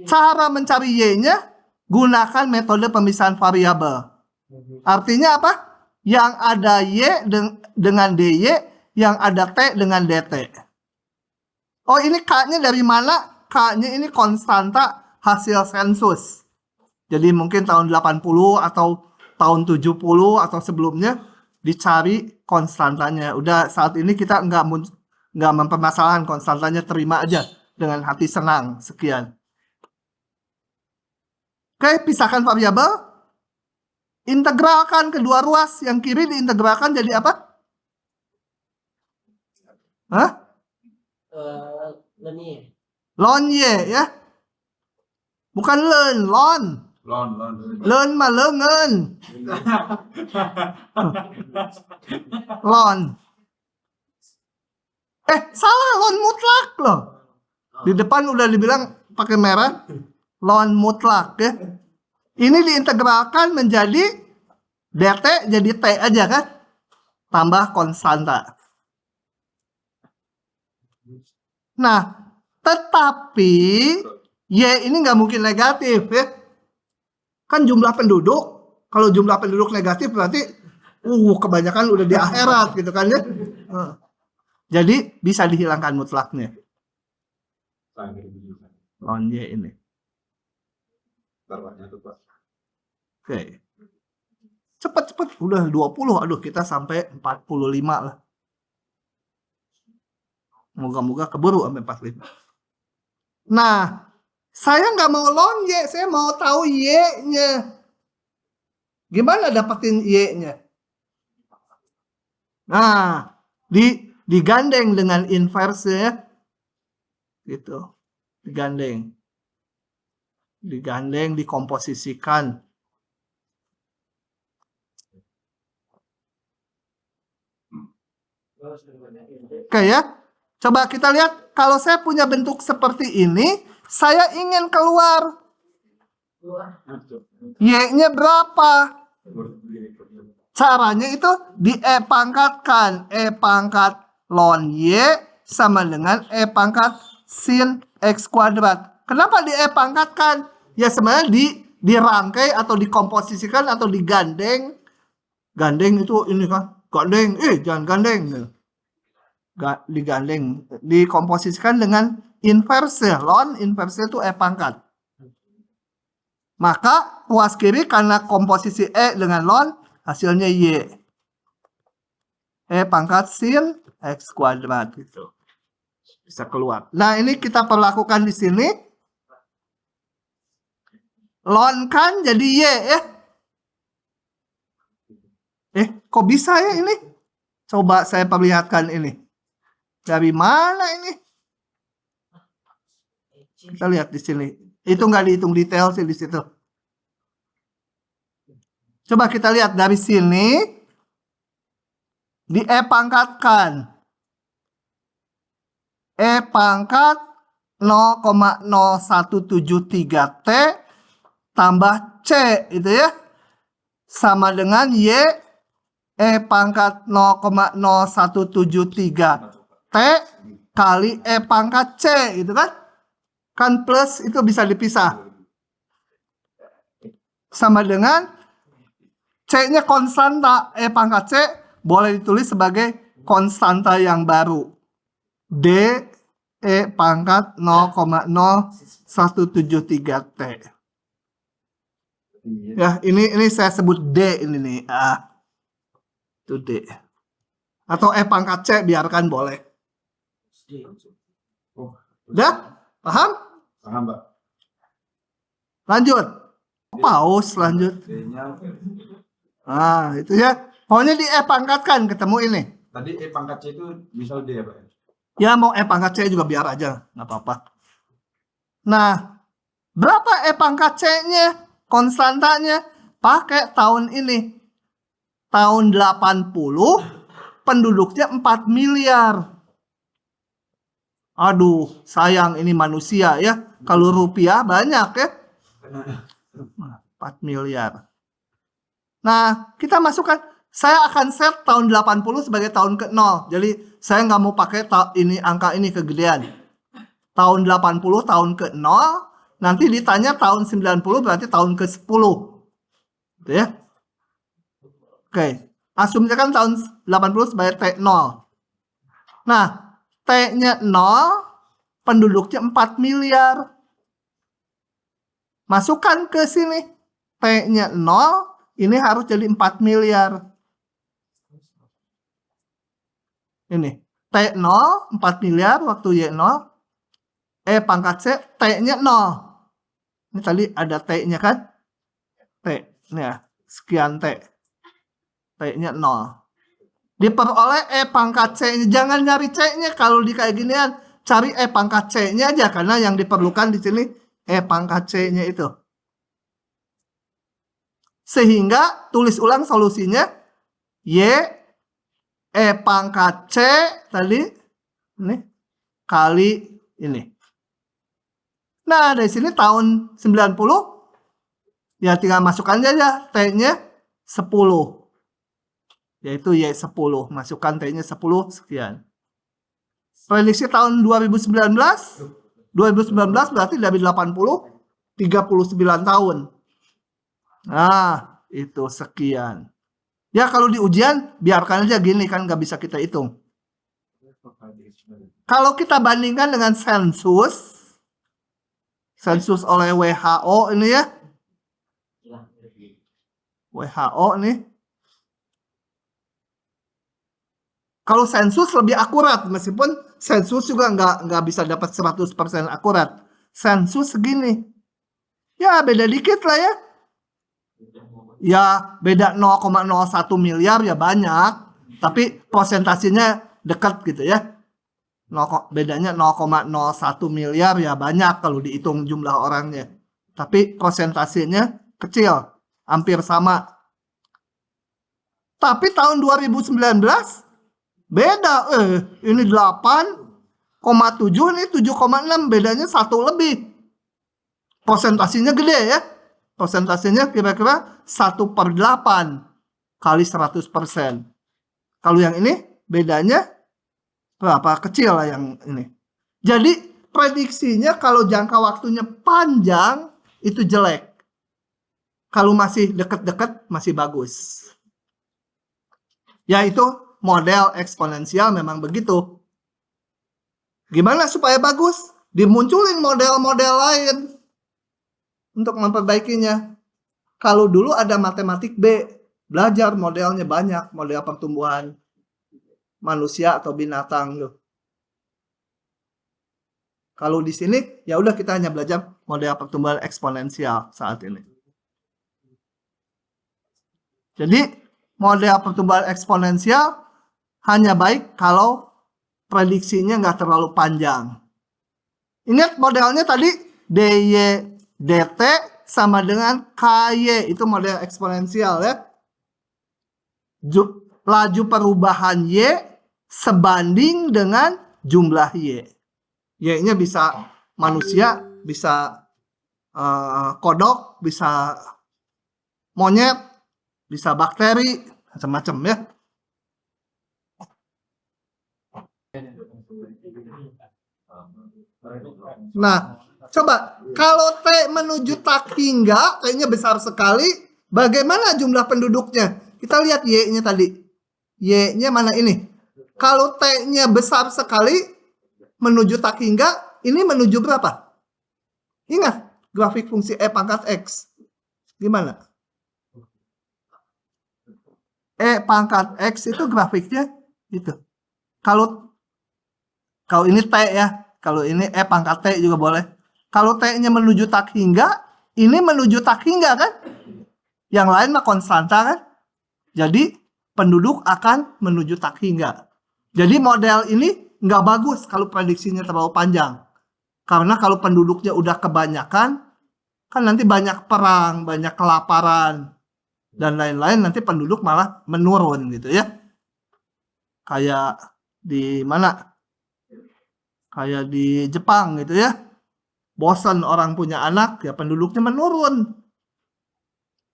Cara mencari Y-nya, gunakan metode pemisahan variabel. Artinya apa? Yang ada Y dengan DY, yang ada T dengan DT. Oh, ini K-nya dari mana? K-nya ini konstanta hasil sensus. Jadi mungkin tahun 80 atau tahun 70 atau sebelumnya dicari konstantanya. Udah saat ini kita nggak mempermasalahkan konstantanya, terima aja dengan hati senang. Sekian. Oke, pisahkan variabel. Integralkan kedua ruas. Yang kiri diintegralkan jadi apa? Hah? Ln Y ya. Bukan ln, ln. Ln mah lengan. Ln. Salah, ln mutlak loh. Di depan udah dibilang pakai merah. Ln mutlak ya. Ini diintegralkan menjadi dt jadi t aja kan. tambah konstanta. Nah, tetapi Y ini nggak mungkin negatif ya. Kan jumlah penduduk, kalau jumlah penduduk negatif berarti kebanyakan udah di akhirat gitu kan ya. Jadi bisa dihilangkan mutlaknya. Ln Y ini. Oke. Cepat-cepat udah 20. Aduh, kita sampai 45 lah. Moga-moga keburu sampai 45. Nah, saya nggak mau ln Y, saya mau tahu Y-nya. Gimana dapetin Y-nya? Nah, digandeng dengan inverse ya. Gitu. Digandeng, dikomposisikan. Oke ya. Coba kita lihat, kalau saya punya bentuk seperti ini, saya ingin keluar Y-nya berapa? Caranya itu di-E-pangkatkan. E pangkat ln Y sama dengan E pangkat sin X kuadrat. Kenapa di-E-pangkatkan? Ya sebenarnya dirangkai atau dikomposisikan atau digandeng. Gandeng itu ini kan. Gandeng, jangan gandeng. Digandeng, dikomposisikan dengan inverse. Ln inverse itu E pangkat. Maka ruas kiri karena komposisi E dengan ln, hasilnya Y. E pangkat sin X kuadrat gitu. Bisa keluar. Nah, ini kita perlakukan di sini. Ln kan jadi Y ya. Kok bisa ya ini? Coba saya perlihatkan ini. Dari mana ini? Kita lihat di sini. Itu nggak dihitung detail sih di situ. Coba kita lihat dari sini. di-E-pangkatkan. E pangkat 0,0173 T tambah C itu ya. Sama dengan Y E pangkat 0,0173 T kali E pangkat C gitu kan. Kan plus itu bisa dipisah. Sama dengan C-nya konstanta. E pangkat C boleh ditulis sebagai konstanta yang baru. D E pangkat 0,0173 T. Ya, ini saya sebut D ini nih. Itu D. Atau E pangkat C biarkan boleh. Udah? Paham? Paham, Mbak. Lanjut. Paus lanjut. Nah, itu ya. Pokoknya di E pangkatkan ketemu ini. Tadi E pangkat C itu misal D ya, Pak? Ya mau E pangkat C juga biar aja, nggak apa-apa. Nah, berapa E pangkat C-nya? Konstantanya pakai tahun ini. Tahun 80, penduduknya 4 miliar. Aduh, sayang ini manusia ya. Kalau rupiah banyak ya. 4 miliar. Nah, kita masukkan. Saya akan set tahun 80 sebagai tahun ke-0. Jadi, saya nggak mau pakai angka ini kegedean. Tahun 80 tahun ke-0. Nanti ditanya tahun 90 berarti tahun ke-10. Gitu ya. Oke. Asumsikan tahun 80 sebagai T0. Nah, T-nya 0, penduduknya 4 miliar. Masukkan ke sini. T-nya 0, ini harus jadi 4 miliar. Ini. T0, 4 miliar waktu Y0. E pangkat C, T-nya 0. Ini tadi ada T-nya kan? T. Ini ya, sekian T. T-nya 0. Diperoleh E pangkat C-nya. Jangan nyari C-nya kalau di kayak ginian. Cari E pangkat C-nya aja. Karena yang diperlukan di sini E pangkat C-nya itu. Sehingga tulis ulang solusinya. Y E pangkat C tadi. Ini. Kali ini. Nah dari sini tahun 90. Ya tinggal masukkan aja T-nya 10. yaitu Y10. Masukkan T-nya 10 sekian. Prediksi tahun 2019 berarti dari 80 39 tahun. Nah, itu sekian. Ya kalau di ujian biarkan aja gini kan nggak bisa kita hitung. Kalau kita bandingkan dengan sensus oleh WHO ini ya. WHO nih. Kalau sensus lebih akurat, meskipun sensus juga nggak bisa dapat 100% akurat. Sensus segini. Ya beda dikit lah ya. Ya beda 0,01 miliar ya banyak. Tapi prosentasinya dekat gitu ya. Bedanya 0,01 miliar ya banyak kalau dihitung jumlah orangnya. Tapi prosentasinya kecil. Hampir sama. Tapi tahun 2019 beda. Ini 8,7 ini 7,6. Bedanya 1 lebih. Prosentasinya gede ya. Prosentasinya kira-kira 1/8 kali 100%. Kalau yang ini bedanya berapa? Kecil lah yang ini. Jadi prediksinya kalau jangka waktunya panjang itu jelek. Kalau masih dekat-dekat masih bagus. Yaitu model eksponensial memang begitu. Gimana supaya bagus? Dimunculin model-model lain untuk memperbaikinya. Kalau dulu ada matematik B, belajar modelnya banyak, model pertumbuhan manusia atau binatang tuh. Kalau di sini ya udah kita hanya belajar model pertumbuhan eksponensial saat ini. Jadi model pertumbuhan eksponensial hanya baik kalau prediksinya nggak terlalu panjang. Ingat modelnya tadi DY DT sama dengan KY, itu model eksponensial ya. Laju perubahan Y sebanding dengan jumlah Y. Y-nya bisa manusia, bisa kodok, bisa monyet, bisa bakteri, macam-macam ya. Nah, coba kalau T menuju tak hingga, T-nya besar sekali, bagaimana jumlah penduduknya? Kita lihat Y-nya tadi. Y-nya mana ini? Kalau T-nya besar sekali, menuju tak hingga, ini menuju berapa? Ingat, grafik fungsi E pangkat X. Gimana? E pangkat X itu grafiknya gitu. Kalau ini T ya, kalau ini E pangkat T juga boleh. Kalau T-nya menuju tak hingga, ini menuju tak hingga kan? Yang lain mah konstanta kan? Jadi penduduk akan menuju tak hingga. Jadi model ini nggak bagus kalau prediksinya terlalu panjang. Karena kalau penduduknya udah kebanyakan, kan nanti banyak perang, banyak kelaparan, dan lain-lain, nanti penduduk malah menurun gitu ya. Kayak di mana? Kayak di Jepang gitu ya. Bosan orang punya anak, ya penduduknya menurun.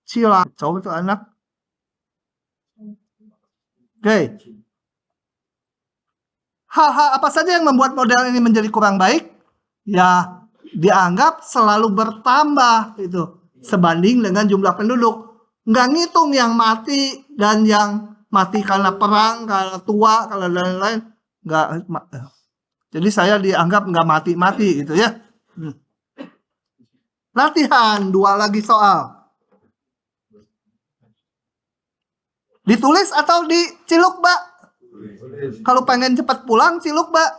Cila, coba tuh anak. Oke. Hal-hal apa saja yang membuat model ini menjadi kurang baik? Ya, dianggap selalu bertambah itu sebanding dengan jumlah penduduk. Nggak ngitung yang mati dan yang mati karena perang, karena tua, karena lain-lain. Nggak. Jadi saya dianggap nggak mati-mati gitu ya. Latihan, 2 lagi soal. Ditulis atau diciluk, Mbak? Kalau pengen cepat pulang, ciluk, Mbak.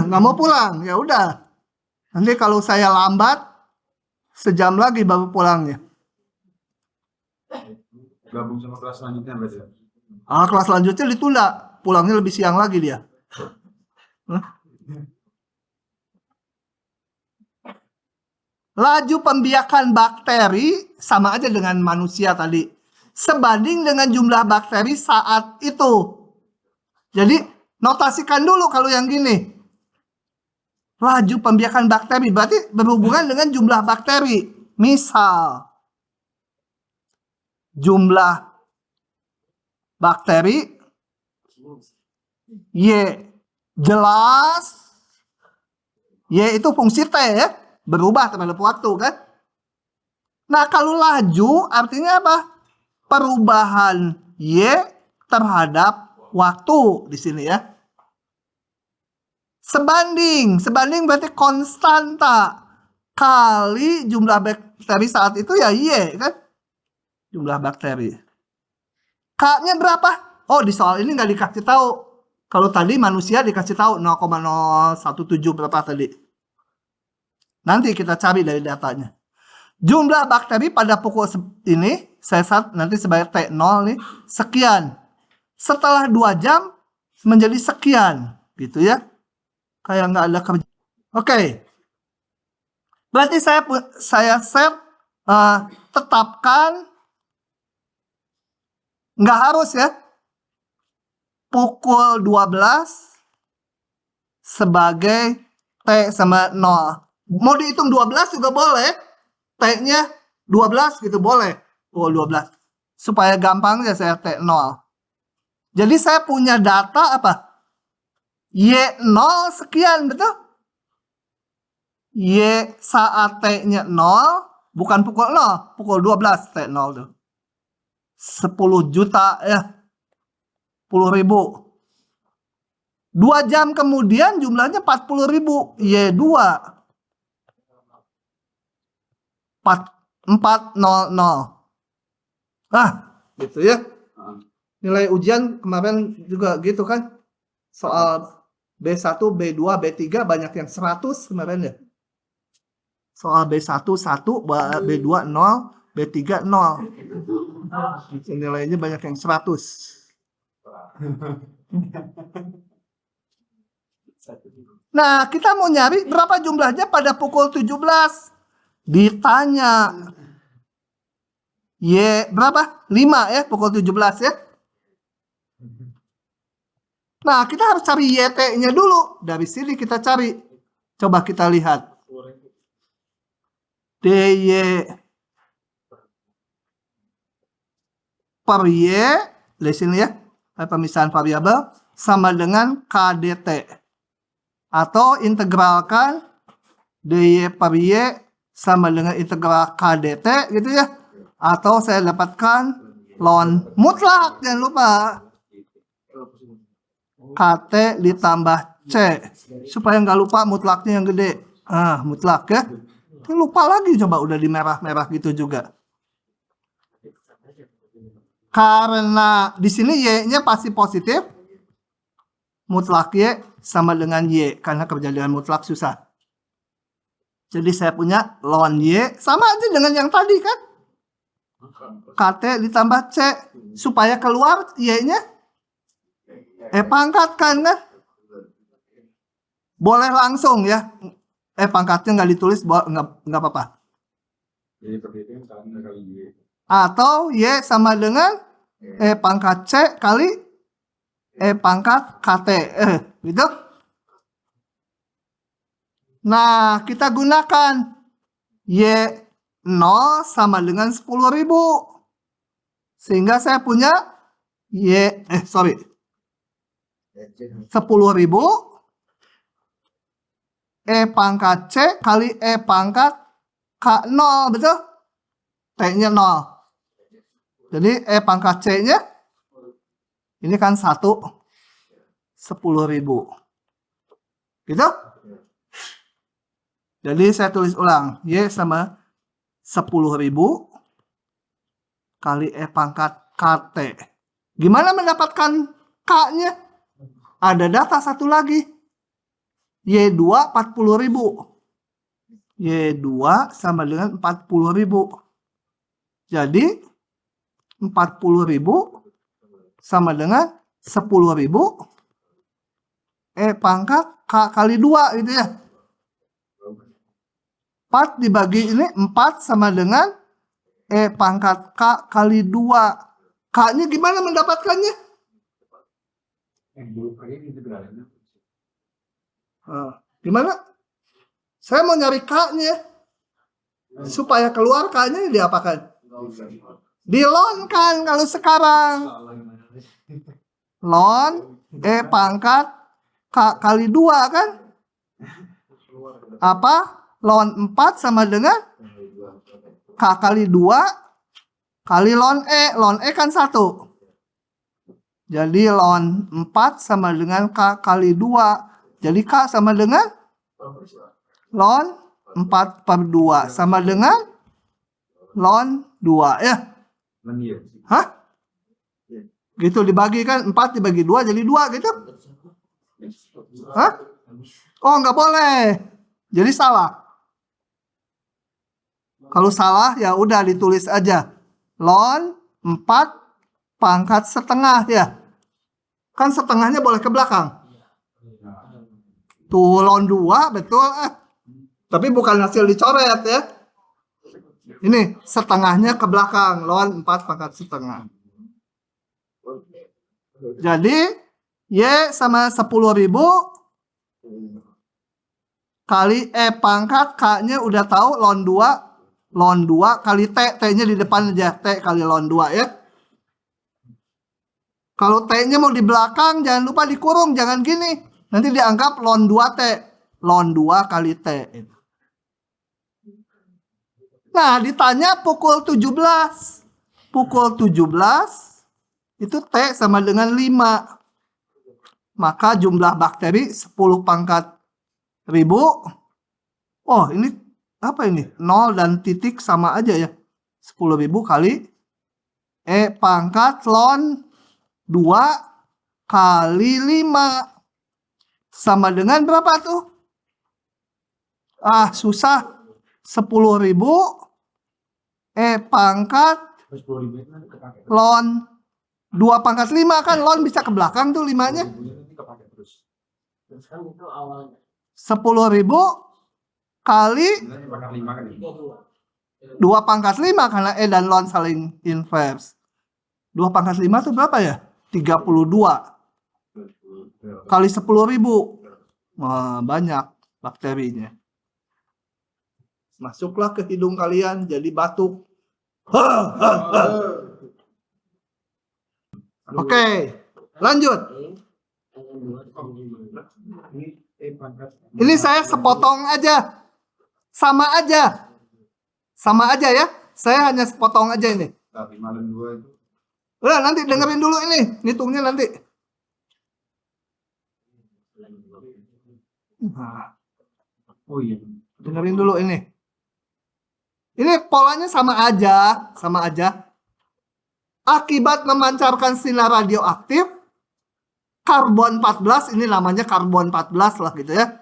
Nggak mau pulang, ya udah. Nanti kalau saya lambat, sejam lagi baru pulangnya. Gabung sama kelas selanjutnya berarti. Kelas selanjutnya ditunda, pulangnya lebih siang lagi dia. Laju pembiakan bakteri sama aja dengan manusia tadi. Sebanding dengan jumlah bakteri saat itu. Jadi notasikan dulu kalau yang gini. Laju pembiakan bakteri berarti berhubungan dengan jumlah bakteri. Misal jumlah bakteri. Y jelas. Y itu fungsi T ya, berubah terhadap waktu kan. Nah kalau laju artinya apa? Perubahan Y terhadap waktu di sini ya. Sebanding berarti konstanta kali jumlah bakteri saat itu ya Y kan. Jumlah bakteri. K-nya berapa? Oh di soal ini nggak dikasih tahu. Kalau tadi manusia dikasih tahu 0,017 berapa tadi. Nanti kita cari dari datanya. Jumlah bakteri pada pukul ini saya nanti sebagai T0 nih sekian. Setelah 2 jam menjadi sekian gitu ya. Kayak nggak ada kerja. Oke. Berarti saya set tetapkan nggak harus ya. Pukul 12 sebagai T sama 0. Mau dihitung 12 juga boleh. T-nya 12 gitu boleh. Pukul 12. Supaya gampang ya saya T0. Jadi saya punya data apa? Y0 sekian, betul? Y saat T-nya 0. Bukan pukul 0. Pukul 12 T0 tuh. 10 juta ya. 10.000. 2 jam kemudian jumlahnya 40.000. Y2. 400. Gitu ya. Nilai ujian kemarin juga gitu kan. Soal B1, B2, B3 banyak yang 100 kemarin ya. Soal B1 1, B2 0, B3 0. Nilainya banyak yang 100. Nah, kita mau nyari berapa jumlahnya pada pukul 17. Ditanya. Y berapa? 5 ya, pukul 17 ya. Nah, kita harus cari YT-nya dulu. Dari sini kita cari. Coba kita lihat. DY per Y. Di sini ya. Pemisahan variabel. Sama dengan KDT. Atau integralkan DY per Y sama dengan integral KDT gitu ya. Atau saya dapatkan ln mutlak. Jangan lupa. KT ditambah C. Supaya nggak lupa mutlaknya yang gede. Mutlak ya. Lupa lagi coba udah di merah-merah gitu juga. Karena di sini Y-nya pasti positif. Mutlak Y sama dengan Y. Karena kerja dengan mutlak susah. Jadi saya punya ln Y. Sama aja dengan yang tadi kan. KT ditambah C. Supaya keluar Y-nya. Pangkat kan. Boleh langsung ya. Pangkatnya nggak ditulis. Nggak apa-apa. Atau Y sama dengan pangkat C kali pangkat KT. Gitu. Nah, kita gunakan Y0 sama dengan 10.000. Sehingga saya punya 10.000 pangkat C kali pangkat K0, betul? T-nya 0. Jadi pangkat C-nya ini kan 10.000. Gitu? Jadi saya tulis ulang. Y sama 10.000 kali pangkat KT. Gimana mendapatkan K-nya? Ada data satu lagi. Y2 40.000. Y2 sama dengan 40.000. Jadi 40.000 sama dengan 10.000 pangkat K kali 2 gitu ya. 4 dibagi ini 4 sama dengan pangkat K kali 2. K-nya gimana mendapatkannya? Gimana? Saya mau nyari K-nya. Supaya keluar K-nya diapakan? Dilonkan kalau sekarang. ln E pangkat K kali 2 kan? Apa? Ln 4 sama dengan K kali 2 kali ln E. Ln E kan 1. Jadi ln 4 sama dengan K kali 2. Jadi K sama dengan ln 4/2 sama dengan ln 2 ya. Menir. Hah? Gitu dibagi kan 4 dibagi 2 jadi 2 gitu. Hah? Oh nggak boleh. Jadi salah. Kalau salah ya udah ditulis aja. Ln 4 pangkat setengah ya. Kan setengahnya boleh ke belakang. Tuh ln 2 betul. Tapi bukan hasil dicoret ya. Ini setengahnya ke belakang. Ln 4 pangkat setengah. Jadi Y sama 10.000 kali E pangkat K-nya udah tahu ln 2. Ln 2 kali T. T-nya di depan aja. T kali ln 2 ya. Kalau T-nya mau di belakang jangan lupa dikurung. Jangan gini. Nanti dianggap ln 2T. Ln 2 kali T. Nah ditanya pukul 17. Pukul 17 itu T sama dengan 5. Maka jumlah bakteri 10 pangkat 1000. Oh ini apa ini? 0 dan titik sama aja ya. 10.000 kali E pangkat ln 2 kali 5. Sama dengan berapa tuh? Ah susah. 10.000 E pangkat ln 2 pangkat 5 kan ln bisa ke belakang tuh 5-nya. Terus kan itu awalnya 10.000 kali 2 pangkat 5 karena E dan ln saling inverse. 2 pangkat 5 itu berapa ya? 32 kali 10.000. Wah, banyak bakterinya. Masuklah ke hidung kalian jadi batuk. Oke, lanjut. Ini saya sepotong aja. Sama aja. Sama aja ya. Saya hanya sepotong aja ini. Tapi malam 2 itu. Udah nanti dengerin dulu ini. Ngitungnya nanti. Nah, Oh iya. dengerin dulu ini. Ini polanya sama aja. Sama aja. Akibat memancarkan sinar radioaktif, karbon 14, ini namanya karbon 14 lah gitu ya.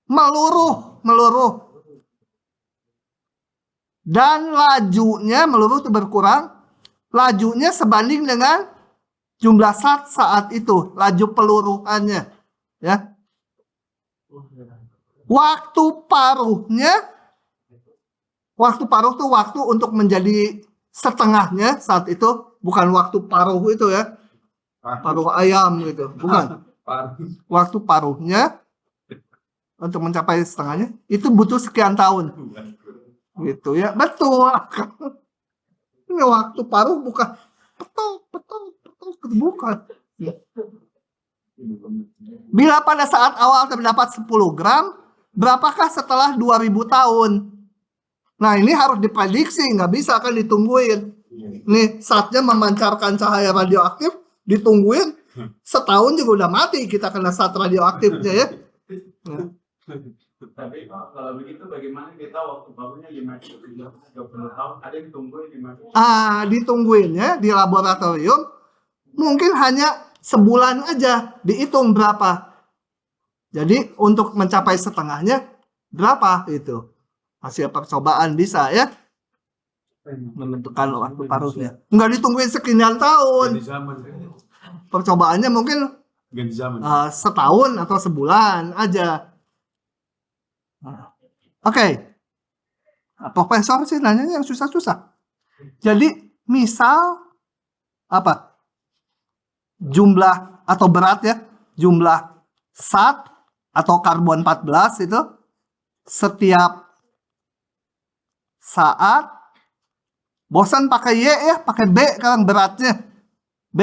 Meluruh. Dan lajunya meluruh itu berkurang. Lajunya sebanding dengan jumlah saat itu, laju peluruhannya. Ya. Waktu paruh tuh waktu untuk menjadi setengahnya saat itu, bukan waktu paruh itu ya. Paruh ayam gitu, bukan. Waktu paruhnya untuk mencapai setengahnya itu butuh sekian tahun. Gitu ya. Betul. Ini waktu paruh bukan betul bukan. Bila pada saat awal terdapat 10 gram, berapakah setelah 2000 tahun? Nah ini harus diprediksi, nggak bisa kan ditungguin. Nih saatnya memancarkan cahaya radioaktif, ditungguin setahun juga udah mati kita kena saat radioaktifnya ya. Tapi kalau begitu bagaimana kita waktu barunya 30 tahun ada yang ditungguin 5 ditungguinnya di laboratorium mungkin hanya sebulan aja dihitung berapa. Jadi untuk mencapai setengahnya berapa itu. Hasil percobaan bisa ya menentukan waktu paruhnya. Nggak ditungguin sekian tahun. Percobaannya mungkin setahun atau sebulan aja. Oke. Profesor sih nanya yang susah-susah. Jadi misal apa? Jumlah atau berat ya, jumlah zat atau karbon 14 itu setiap saat bosan pakai Y ya, pakai B sekarang beratnya. B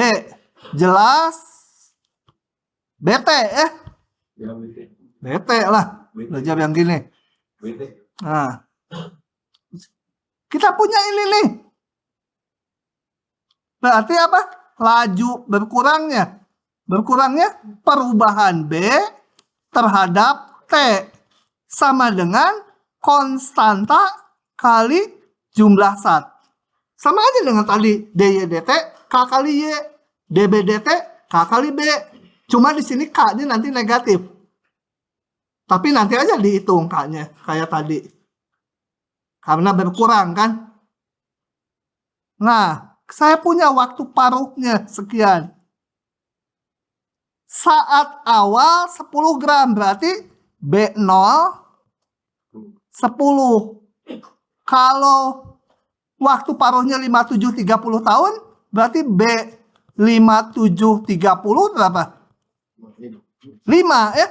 jelas bete ya. Ya, BT. Bete lah. Belajar yang gini. BT. Nah. Kita punya ini nih. Berarti apa? Laju berkurangnya. Berkurangnya perubahan B terhadap T. Sama dengan konstanta kali jumlah sat. Sama aja dengan tadi DY dt K kali Y, DB dt K kali B. Cuma di sini K-nya nanti negatif. Tapi nanti aja dihitung K-nya kayak tadi. Karena berkurang kan. Nah, saya punya waktu paruhnya sekian. Saat awal 10 gram berarti B0 10. Kalau waktu paruhnya 57 30 tahun berarti B 57 30 berapa? 5 ya.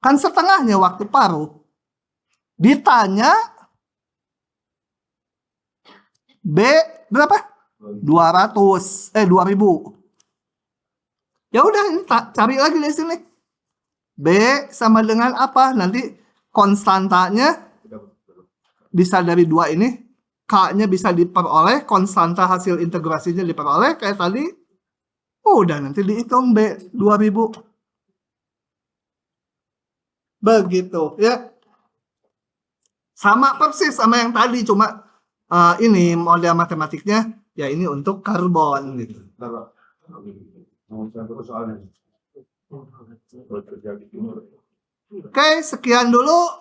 Kan setengahnya waktu paruh. Ditanya B berapa? 2000. Ya udah ini cari lagi di sini. B sama dengan apa? Nanti konstantanya bisa dari 2 ini. K-nya bisa diperoleh, konstanta hasil integrasinya diperoleh kayak tadi. Udah nanti dihitung B 2000. Begitu ya. Sama persis sama yang tadi, cuma ini model matematiknya ya ini untuk karbon gitu. Oke, sekian dulu